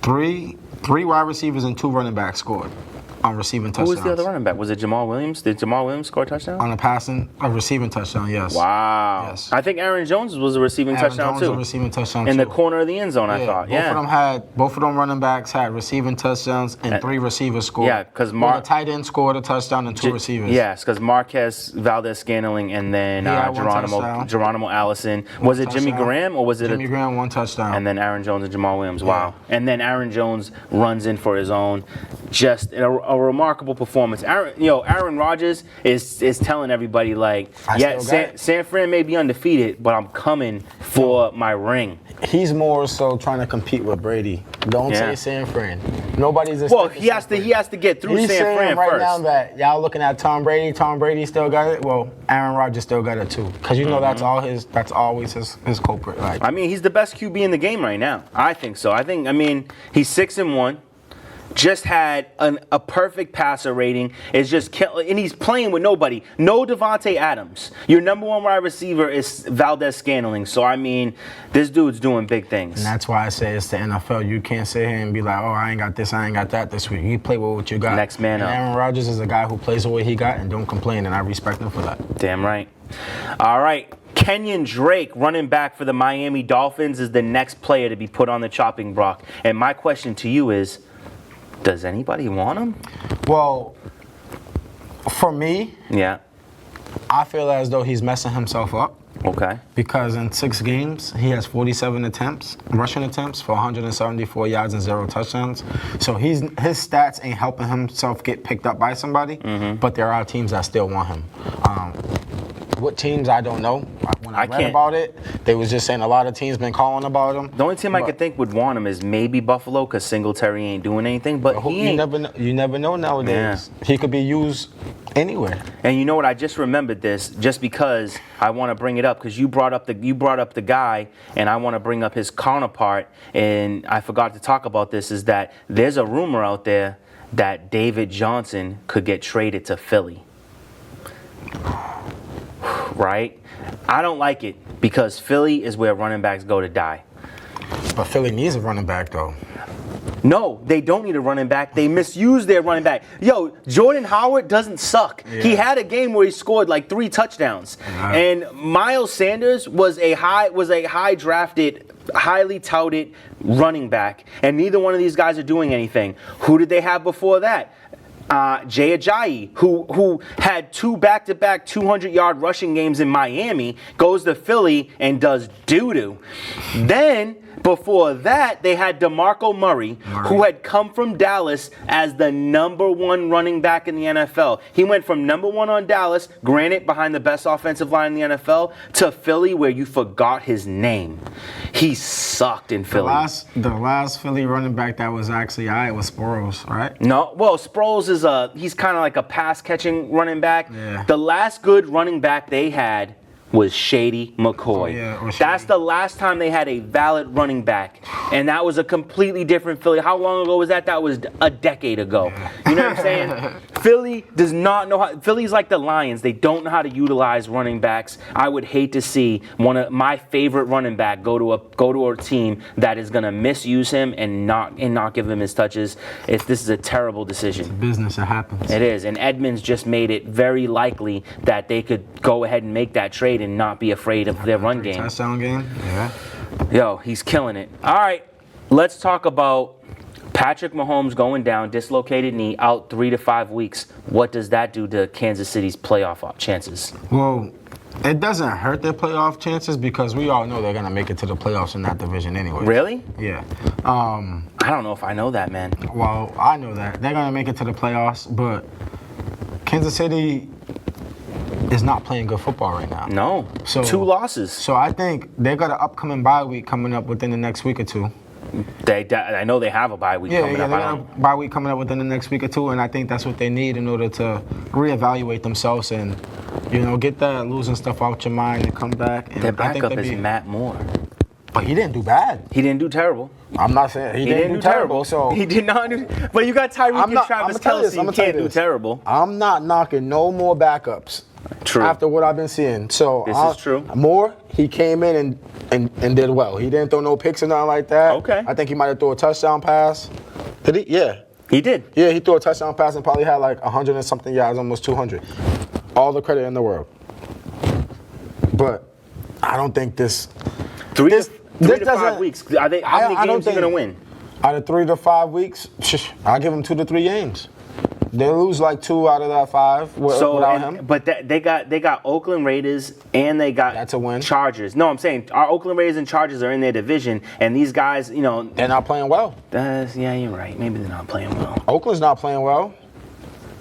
Three wide receivers and 2 running backs scored on receiving touchdowns. Who was the other running back? Was it Jamal Williams? Did Jamal Williams score a touchdown? On a receiving touchdown, yes. Wow. Yes. I think Aaron Jones was a receiving touchdown Jones too. a receiving touchdown In too. the corner of the end zone, I thought. Both of them running backs had receiving touchdowns and 3 receivers scored. Yeah, 'cause a tight end scored a touchdown and 2 receivers. Yes, because Marquez Valdez-Scantling and then He had 1 Geronimo Allison. Was it Jimmy touchdown. Graham or was it Jimmy Graham 1 touchdown. and then Aaron Jones and Jamal Williams? Wow. And then Aaron Jones runs in for his own. Just a remarkable performance. Aaron Rodgers is telling everybody like, San Fran may be undefeated, but I'm coming for my ring. He's more so trying to compete with Brady. Don't say San Fran. Nobody's. Well, he has to get through He's San Fran right first. now that y'all looking at Tom Brady. Tom Brady still got it. Well, Aaron Rodgers still got it too. Because that's always his culprit. Like, I mean, he's the best QB in the game right now. I think so. He's 6-1. Just had a perfect passer rating. It's just and he's playing with nobody. No Devontae Adams. Your number 1 wide receiver is Valdez-Scantling. So this dude's doing big things. And that's why I say it's the NFL. You can't sit here and be like, oh, I ain't got this, I ain't got that this week. You play with what you got. Next man up. Aaron Rodgers is a guy who plays with what he got and don't complain, and I respect him for that. Damn right. All right. Kenyon Drake, running back for the Miami Dolphins, is the next player to be put on the chopping block. And my question to you is, does anybody want him? Well, for me, Yeah. I feel as though he's messing himself up Okay. Because in 6 games, he has 47 attempts, rushing attempts for 174 yards and 0 touchdowns. So his stats ain't helping himself get picked up by somebody, but there are teams that still want him. What teams, I don't know. When I read about it, they was just saying a lot of teams been calling about him. The only team I could think would want him is maybe Buffalo, because Singletary ain't doing anything. But he ain't. You never know nowadays. Yeah. He could be used anywhere. And you know what? I just remembered this just because I want to bring it up, because you brought up the guy, and I want to bring up his counterpart. And I forgot to talk about this. Is that there's a rumor out there that David Johnson could get traded to Philly. Right? I don't like it, because Philly is where running backs go to die. But Philly needs a running back, though. No, they don't need a running back. They misuse their running back. Yo, Jordan Howard doesn't suck. Yeah. He had a game where he scored like 3 touchdowns. And Miles Sanders was a high drafted, highly touted running back. And neither one of these guys are doing anything. Who did they have before that? Jay Ajayi, who had 2 back-to-back 200-yard rushing games in Miami, goes to Philly and does doo-doo. Then, before that, they had DeMarco Murray, who had come from Dallas as the #1 running back in the NFL. He went from #1 on Dallas, granted behind the best offensive line in the NFL, to Philly, where you forgot his name. He sucked in Philly. The last Philly running back that was actually was Sproles, right? No, well, Sproles he's kind of like a pass-catching running back. Yeah. The last good running back they had was Shady McCoy. That's the last time they had a valid running back. And that was a completely different Philly. How long ago was that? That was a decade ago. Yeah. You know what I'm saying? Philly does not know how. Philly's like the Lions. They don't know how to utilize running backs. I would hate to see one of my favorite running back go to a team that is going to misuse him and not give him his touches. This is a terrible decision. It's a business. It happens. It is. And Edmonds just made it very likely that they could go ahead and make that trade and not be afraid of their run game. Touchdown game? Yeah. Yo, he's killing it. All right, let's talk about Patrick Mahomes going down, dislocated knee, out 3 to 5 weeks. What does that do to Kansas City's playoff chances? Well, it doesn't hurt their playoff chances, because we all know they're going to make it to the playoffs in that division anyway. Really? Yeah. I don't know if I know that, man. Well, I know that. They're going to make it to the playoffs, but Kansas City is not playing good football right now. No. So 2 losses. So I think they got an upcoming bye week coming up within the next week or 2. I know they have a bye week coming up. Yeah, they got a bye week coming up within the next week or 2, and I think that's what they need in order to reevaluate themselves and, get that losing stuff out your mind and come back. And their backup is Matt Moore. But he didn't do bad. He didn't do terrible. I'm not saying he didn't do terrible. So he did not do. But you got Tyreek and Travis Kelce. You can't do terrible. I'm not knocking no more backups. True. After what I've been seeing. So this is true. Moore, he came in and did well. He didn't throw no picks or nothing like that. Okay. I think he might have threw a touchdown pass. Did he? Yeah. He did. Yeah, he threw a touchdown pass and probably had like 100 and something yards, almost 200. All the credit in the world. But I don't think this 3 to 5 weeks. How many games are you going to win? Out of 3 to 5 weeks, I'll give them 2 to 3 games. They lose like 2 out of that 5 without him. But they got Oakland Raiders and they got that's a win. Chargers. No, I'm saying our Oakland Raiders and Chargers are in their division, and these guys, they're not playing well. Yeah, you're right. Maybe they're not playing well. Oakland's not playing well.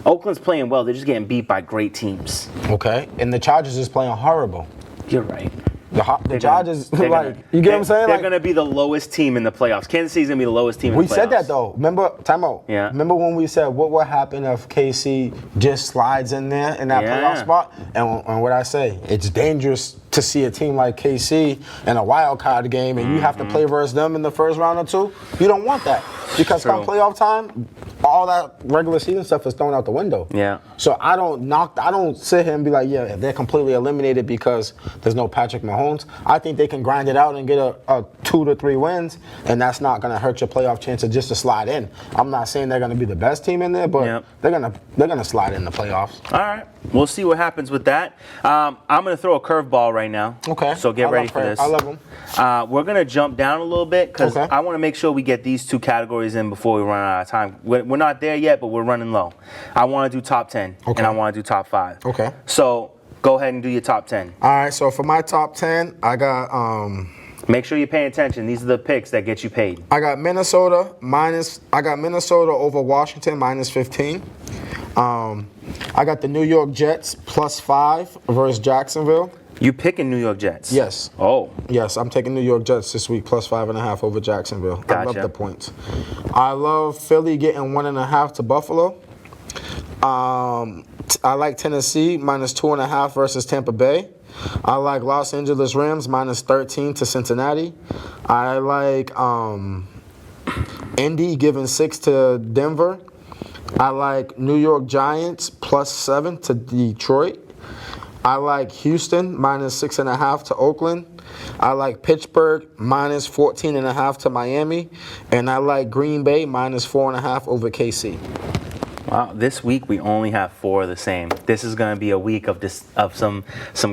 Oakland's playing well. They're just getting beat by great teams. Okay, and the Chargers is playing horrible. You're right. The Chargers, you get what I'm saying? They're going to be the lowest team in the playoffs. Kansas City's going to be the lowest team in the playoffs. We said that, though. Remember, timeout. Yeah. Remember when we said what would happen if KC just slides in there in that playoff spot? And what I say, it's dangerous to see a team like KC in a wild card game and you have to play versus them in the first round or 2. You don't want that. Because come playoff time, all that regular season stuff is thrown out the window. Yeah. So I don't sit here and be like, yeah, they're completely eliminated because there's no Patrick Mahomes. I think they can grind it out and get a 2 to 3 wins, and that's not going to hurt your playoff chances just to slide in. I'm not saying they're going to be the best team in there, but they're gonna slide in the playoffs. All right. We'll see what happens with that. I'm going to throw a curveball right now. Okay. So get ready for this. I love them. We're going to jump down a little bit because I want to make sure we get these 2 categories in before we run out of time. We're not there yet, but we're running low. I want to do top 10, and I want to do top 5. Okay. So Go ahead and do your top 10. All right, so for my top 10, I got Make sure you're paying attention. These are the picks that get you paid. I got Minnesota over Washington -15. I got the New York Jets +5 versus Jacksonville. You picking New York Jets? Yes. Oh. Yes, I'm taking New York Jets this week +5.5 over Jacksonville. Gotcha. I love the points. I love Philly getting 1.5 to Buffalo. I like Tennessee -2.5 versus Tampa Bay. I like Los Angeles Rams -13 to Cincinnati. I like Indy giving 6 to Denver. I like New York Giants +7 to Detroit. I like Houston -6.5 to Oakland. I like Pittsburgh -14.5 to Miami. And I like Green Bay -4.5 over KC. Wow, this week we only have 4 of the same. This is going to be a week of some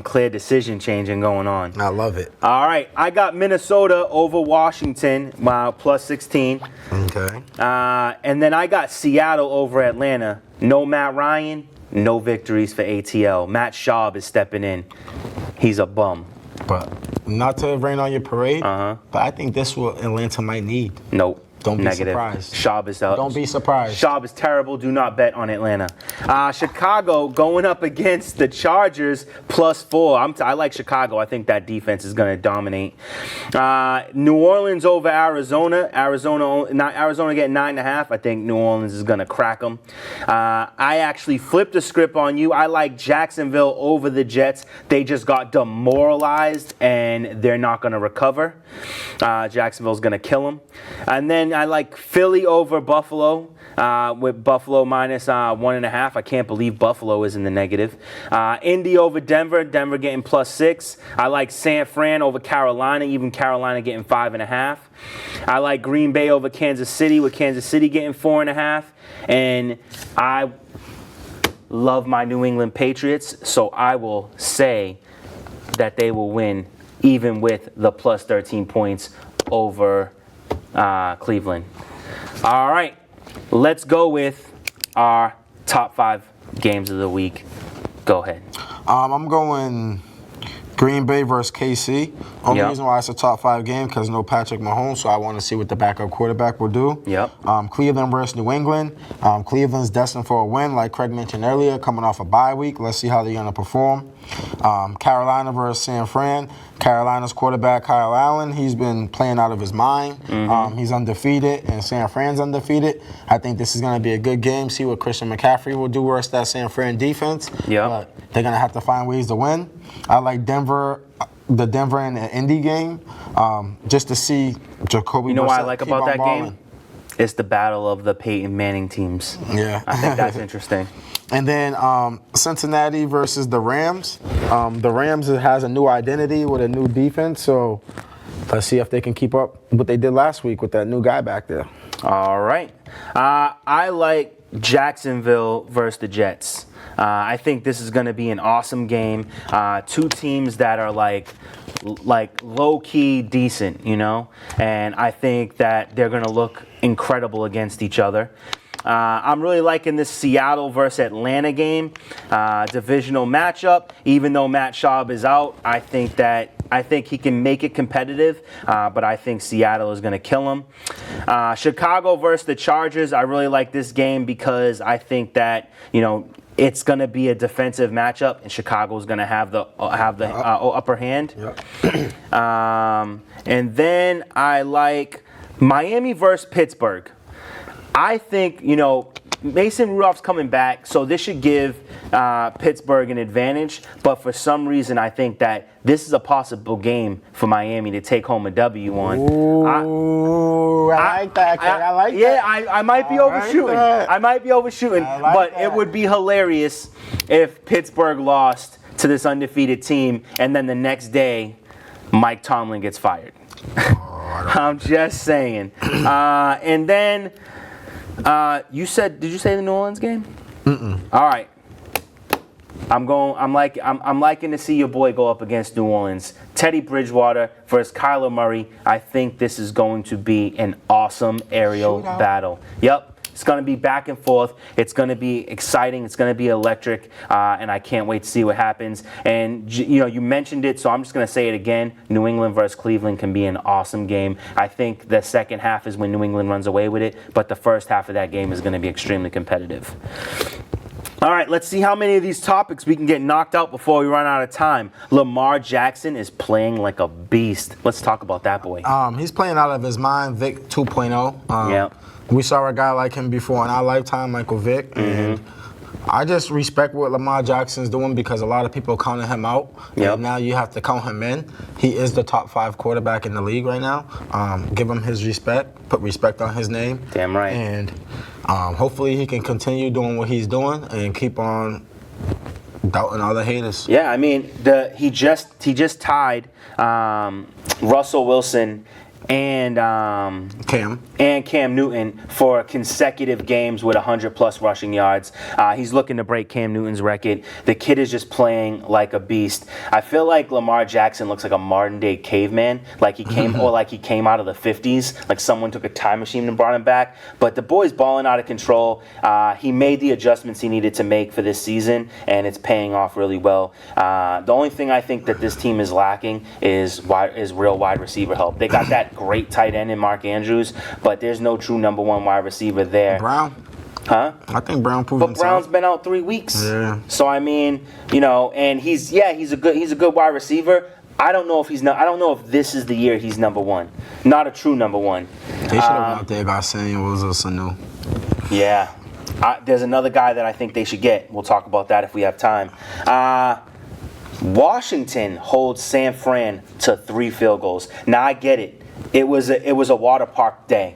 clear decision changing going on. I love it. All right, I got Minnesota over Washington, +16. Okay. And then I got Seattle over Atlanta. No Matt Ryan, no victories for ATL. Matt Schaub is stepping in. He's a bum. But not to rain on your parade, but I think this what Atlanta might need. Nope. Don't be Negative. surprised. Schaub is out. Don't be surprised. Schaub is terrible. Do not bet on Atlanta. Chicago going up against the Chargers +4. I like Chicago. I think that defense is going to dominate. New Orleans over Arizona. Arizona getting 9.5. I think New Orleans is going to crack them. I actually flipped the script on you. I like Jacksonville over the Jets. They just got demoralized and they're not going to recover. Jacksonville's going to kill them. And then I like Philly over Buffalo, with Buffalo -1.5. I can't believe Buffalo is in the negative. Indy over Denver. Denver getting +6. I like San Fran over Carolina, even Carolina getting 5.5. I like Green Bay over Kansas City, with Kansas City getting 4.5. And I love my New England Patriots, so I will say that they will win even with the +13 points over Cleveland. All right, let's go with our top 5 games of the week. Go ahead. I'm going Green Bay versus KC. Only reason why it's a top 5 game because no Patrick Mahomes, so I want to see what the backup quarterback will do. Yep. Cleveland versus New England. Cleveland's destined for a win, like Craig mentioned earlier, coming off a bye week. Let's see how they're going to perform. Carolina versus San Fran. Carolina's quarterback, Kyle Allen, he's been playing out of his mind. He's undefeated, and San Fran's undefeated. I think this is going to be a good game. See what Christian McCaffrey will do versus that San Fran defense. Yeah. But they're going to have to find ways to win. I like the Denver and the Indy game, just to see Jacoby. You know what I Brissett like keep about on that balling. game? It's the battle of the Peyton Manning teams. Yeah. I think that's interesting. And then Cincinnati versus the Rams. The Rams has a new identity with a new defense, so let's see if they can keep up what they did last week with that new guy back there. All right. I like Jacksonville versus the Jets. I think this is going to be an awesome game. 2 teams that are like low-key decent, you know? And I think that they're going to look incredible against each other. I'm really liking this Seattle versus Atlanta game. Divisional matchup. Even though Matt Schaub is out, I think he can make it competitive, but I think Seattle is going to kill him. Chicago versus the Chargers. I really like this game because I think that, you know, it's going to be a defensive matchup, and Chicago is going to have the upper hand. Yep. And then I like Miami versus Pittsburgh. I think, you know, Mason Rudolph's coming back, so this should give Pittsburgh an advantage. But for some reason, I think that this is a possible game for Miami to take home a W on. Ooh, I like that. I like that. Yeah, I might be overshooting. I might be overshooting. But it would be hilarious if Pittsburgh lost to this undefeated team, and then the next day, Mike Tomlin gets fired. I'm just saying. And then... did you say the New Orleans game? All right. I'm liking to see your boy go up against New Orleans. Teddy Bridgewater versus Kyler Murray. I think this is going to be an awesome aerial battle. Yep. It's going to be back and forth. It's going to be exciting. It's going to be electric, and I can't wait to see what happens. And you mentioned it, so I'm just going to say it again. New England versus Cleveland can be an awesome game. I think the second half is when New England runs away with it, but the first half of that game is going to be extremely competitive. All right, let's see how many of these topics we can get knocked out before we run out of time. Lamar Jackson is playing like a beast. Let's talk about that boy. He's playing out of his mind, Vic 2.0. Yeah. We saw a guy like him before in our lifetime, Michael Vick, and I just respect what Lamar Jackson's doing because a lot of people are counting him out. Yep. And now you have to count him in. He is the top 5 quarterback in the league right now. Give him his respect. Put respect on his name. Damn right. And hopefully he can continue doing what he's doing and keep on doubting all the haters. Yeah, I mean, he just tied Russell Wilson and Cam Newton for consecutive games with 100+ rushing yards. He's looking to break Cam Newton's record. The kid is just playing like a beast. I feel like Lamar Jackson looks like a modern-day caveman, like he came out of the 50s, like someone took a time machine and brought him back. But the boy's balling out of control. He made the adjustments he needed to make for this season, and it's paying off really well. The only thing I think that this team is lacking is real wide receiver help. They got that great tight end in Mark Andrews, but there's no true number 1 wide receiver there. Brown? Huh? I think Brown proved But Brown's been out 3 weeks. Yeah. So I mean, and he's a good wide receiver. I don't know if this is the year he's number 1. Not a true number 1. They should have went out there, got Samuels or Sanu. Yeah. There's another guy that I think they should get. We'll talk about that if we have time. Washington holds San Fran to 3 field goals. Now I get it. It was a water park day.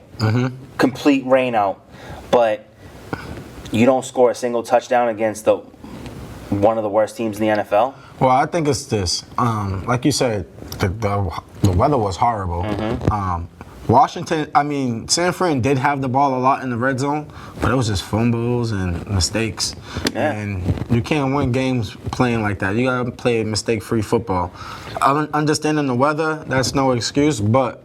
Complete rain out. But you don't score a single touchdown against one of the worst teams in the NFL? Well, I think it's this. Like you said, the weather was horrible. San Fran did have the ball a lot in the red zone, but it was just fumbles and mistakes. Yeah. And you can't win games playing like that. You got to play mistake-free football. Understanding the weather, that's no excuse, but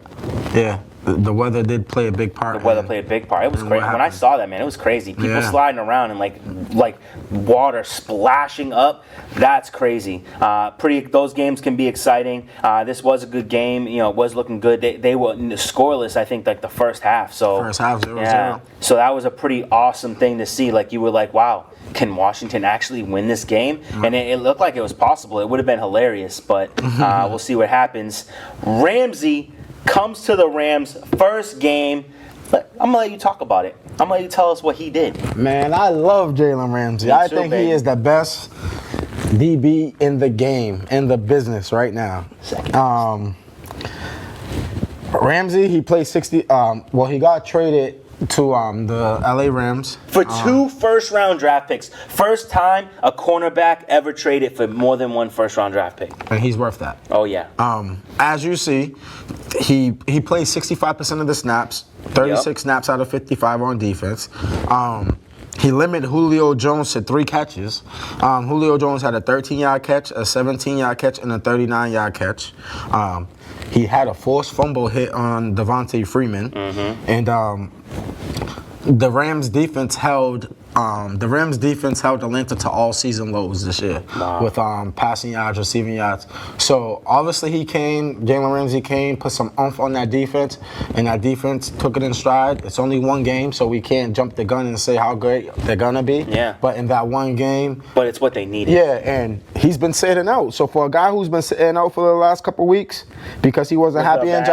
yeah, the weather did play a big part. The weather played a big part. It was crazy. When I saw that, man, it was crazy. People sliding around and like water splashing up. That's crazy. Those games can be exciting. This was a good game. It was looking good. They were scoreless, I think, like the first half. So first half 0-0. So that was a pretty awesome thing to see. Like you were like, wow, can Washington actually win this game? And it looked like it was possible. It would have been hilarious, but we'll see what happens. Ramsey comes to the Rams, first game. I'm going to let you talk about it. I'm going to let you tell us what he did. Man, I love Jalen Ramsey. I think he is the best DB in the game, in the business right now. Ramsey, he played 60. He got traded to the LA Rams. For 2 first-round draft picks. First time a cornerback ever traded for more than 1 first-round draft pick. And he's worth that. Oh, yeah. As you see, he plays 65% of the snaps, 36 snaps out of 55 on defense. He limited Julio Jones to 3 catches. Julio Jones had a 13-yard catch, a 17-yard catch, and a 39-yard catch. He had a forced fumble hit on Devontae Freeman. And the Rams defense held Atlanta to all season lows this year with passing yards, receiving yards. So obviously Jalen Ramsey came, put some oomph on that defense, and that defense took it in stride. It's only 1 game, so we can't jump the gun and say how great they're gonna be. Yeah. But in that 1 game, but it's what they needed. Yeah, and he's been sitting out. So for a guy who's been sitting out for the last couple of weeks because he wasn't happy in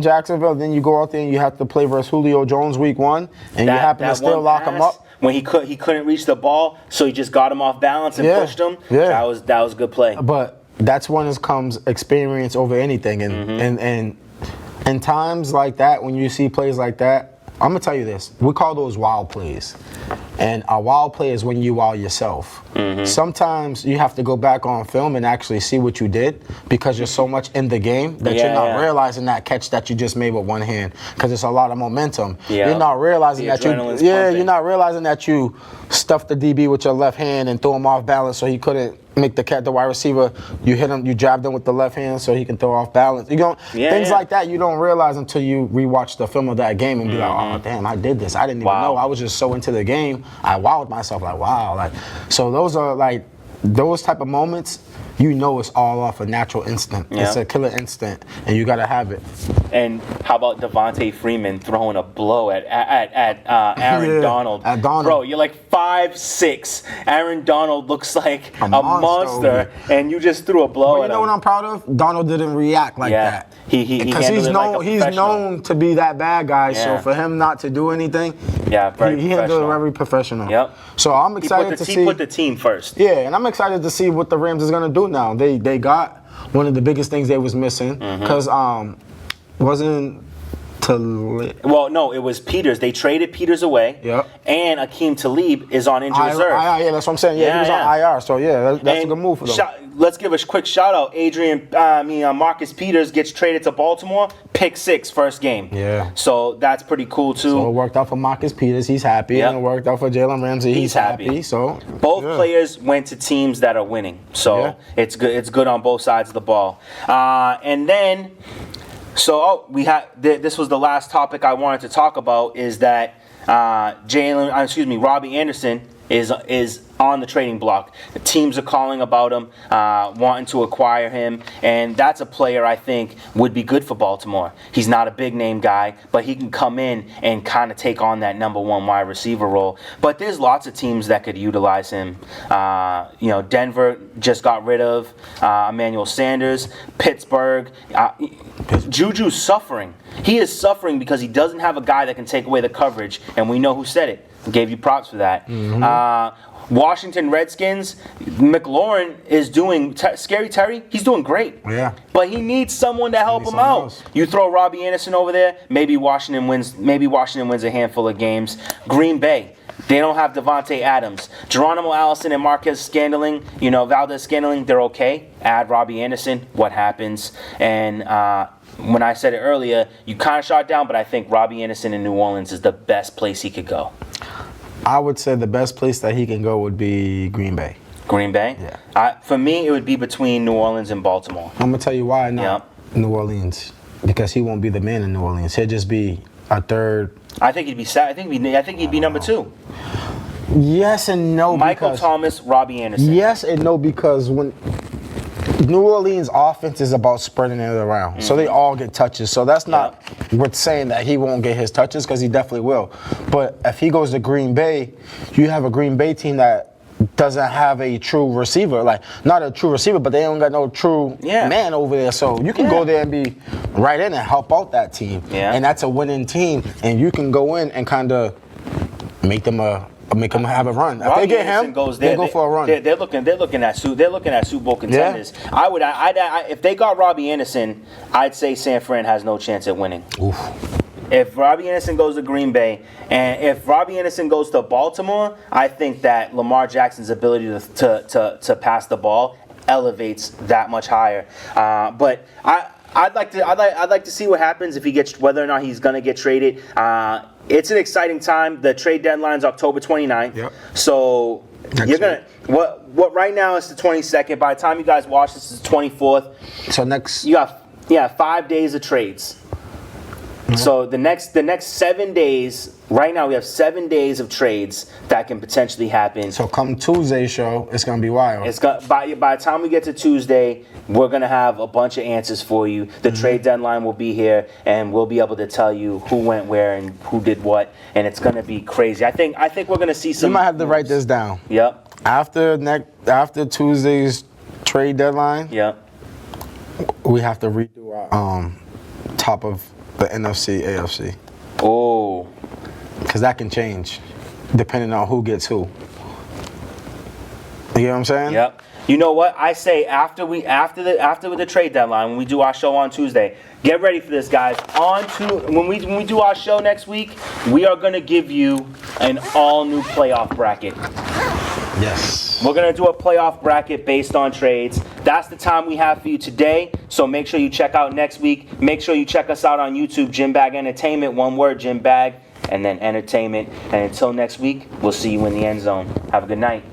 Jacksonville, then you go out there and you have to play versus Julio Jones week 1, and you happen to still lock him up. When he couldn't reach the ball, so he just got him off balance and pushed him. Yeah. That was a good play. But that's when it comes experience over anything. And in times like that, when you see plays like that, I'm going to tell you this. We call those wild plays. And a wild play is when you wow yourself. Sometimes you have to go back on film and actually see what you did because you're so much in the game that you're not realizing that catch that you just made with 1 hand because it's a lot of momentum. You're not realizing you're not realizing that you stuffed the DB with your left hand and threw him off balance so he couldn't make the wide receiver, you hit him, you jab them with the left hand so he can throw off balance. Things like that you don't realize until you rewatch the film of that game and be like, oh damn, I did this. I didn't even know. I was just so into the game. I wowed myself like, wow. Like, so those are like those type of moments. You know it's all off a natural instinct. Yeah. It's a killer instinct, and you gotta have it. And how about Devontae Freeman throwing a blow at Aaron Donald? At Donald. Bro, you're like 5'6". Aaron Donald looks like a monster, and you just threw a blow at him. You know what I'm proud of? Donald didn't react like that. Because he's known to be that bad guy. Yeah. So for him not to do anything, he handled it very professional. Yep. So I'm excited to see. He put the team first. Yeah, and I'm excited to see what the Rams is gonna do now. They got one of the biggest things they was missing because wasn't Well, no, it was Peters. They traded Peters away. Yep. And Akeem Talib is on injured reserve. Yeah, that's what I'm saying. Yeah, he was on IR. So that's a good move for them. Let's give a quick shout out. Marcus Peters gets traded to Baltimore. Pick 6 first game. Yeah. So that's pretty cool too. So it worked out for Marcus Peters. He's happy. Yep. And it worked out for Jalen Ramsey. He's happy. So both players went to teams that are winning. So it's good. It's good on both sides of the ball. And then. So this was the last topic I wanted to talk about is that Robbie Anderson is on the trading block. The teams are calling about him, wanting to acquire him, and that's a player I think would be good for Baltimore. He's not a big name guy, but he can come in and kind of take on that number 1 wide receiver role. But there's lots of teams that could utilize him. Denver just got rid of Emmanuel Sanders. Pittsburgh. Juju's suffering. He is suffering because he doesn't have a guy that can take away the coverage, and we know who said it. Gave you props for that. Washington Redskins, McLaurin is doing Scary Terry. He's doing great. Yeah. But he needs someone to help him out. You throw Robbie Anderson over there, maybe Washington wins a handful of games. Green Bay, they don't have Devontae Adams. Geronimo Allison and Valdez Scantling, they're okay. Add Robbie Anderson, what happens? And when I said it earlier, you kind of shot down, but I think Robbie Anderson in New Orleans is the best place he could go. I would say the best place that he can go would be Green Bay. Green Bay? Yeah. For me, it would be between New Orleans and Baltimore. I'm going to tell you why not New Orleans. Because he won't be the man in New Orleans. He'll just be a third. I think he'd be he'd be number 2. Yes and no. Michael Thomas, Robbie Anderson. Yes and no, because when New Orleans offense is about spreading it around. So they all get touches. So that's not worth saying that he won't get his touches, because he definitely will. But if he goes to Green Bay, you have a Green Bay team that doesn't have a true receiver. Like, not a true receiver, but they don't got no true man over there. So you can go there and be right in and help out that team. Yeah. And that's a winning team. And you can go in and kind of make them have a run. If they get him, they go for a run. They're looking at Super Bowl contenders. Yeah. If they got Robbie Anderson, I'd say San Fran has no chance at winning. Oof. If Robbie Anderson goes to Green Bay, and if Robbie Anderson goes to Baltimore, I think that Lamar Jackson's ability to pass the ball elevates that much higher. But I'd like to see what happens if whether or not he's gonna get traded. It's an exciting time. The trade deadline's October 29th. Yep. So what right now is the 22nd. By the time you guys watch this, is the 24th. So next you have 5 days of trades. So the next 7 days, right now we have 7 days of trades that can potentially happen. So come Tuesday's show, it's gonna be wild. By the time we get to Tuesday, we're gonna have a bunch of answers for you. The trade deadline will be here, and we'll be able to tell you who went where and who did what, and it's gonna be crazy. I think we're gonna see some. You might have to write this down. Yep. After Tuesday's trade deadline. Yep. We have to redo our top of the NFC, AFC. Oh. Because that can change depending on who gets who. You know what I'm saying? Yep. You know what? I say after the trade deadline, when we do our show on Tuesday, get ready for this, guys. When we do our show next week, we are gonna give you an all new playoff bracket. Yes. We're going to do a playoff bracket based on trades. That's the time we have for you today. So make sure you check out next week. Make sure you check us out on YouTube, Jim Bag Entertainment. One word, Jim Bag, and then entertainment. And until next week, we'll see you in the end zone. Have a good night.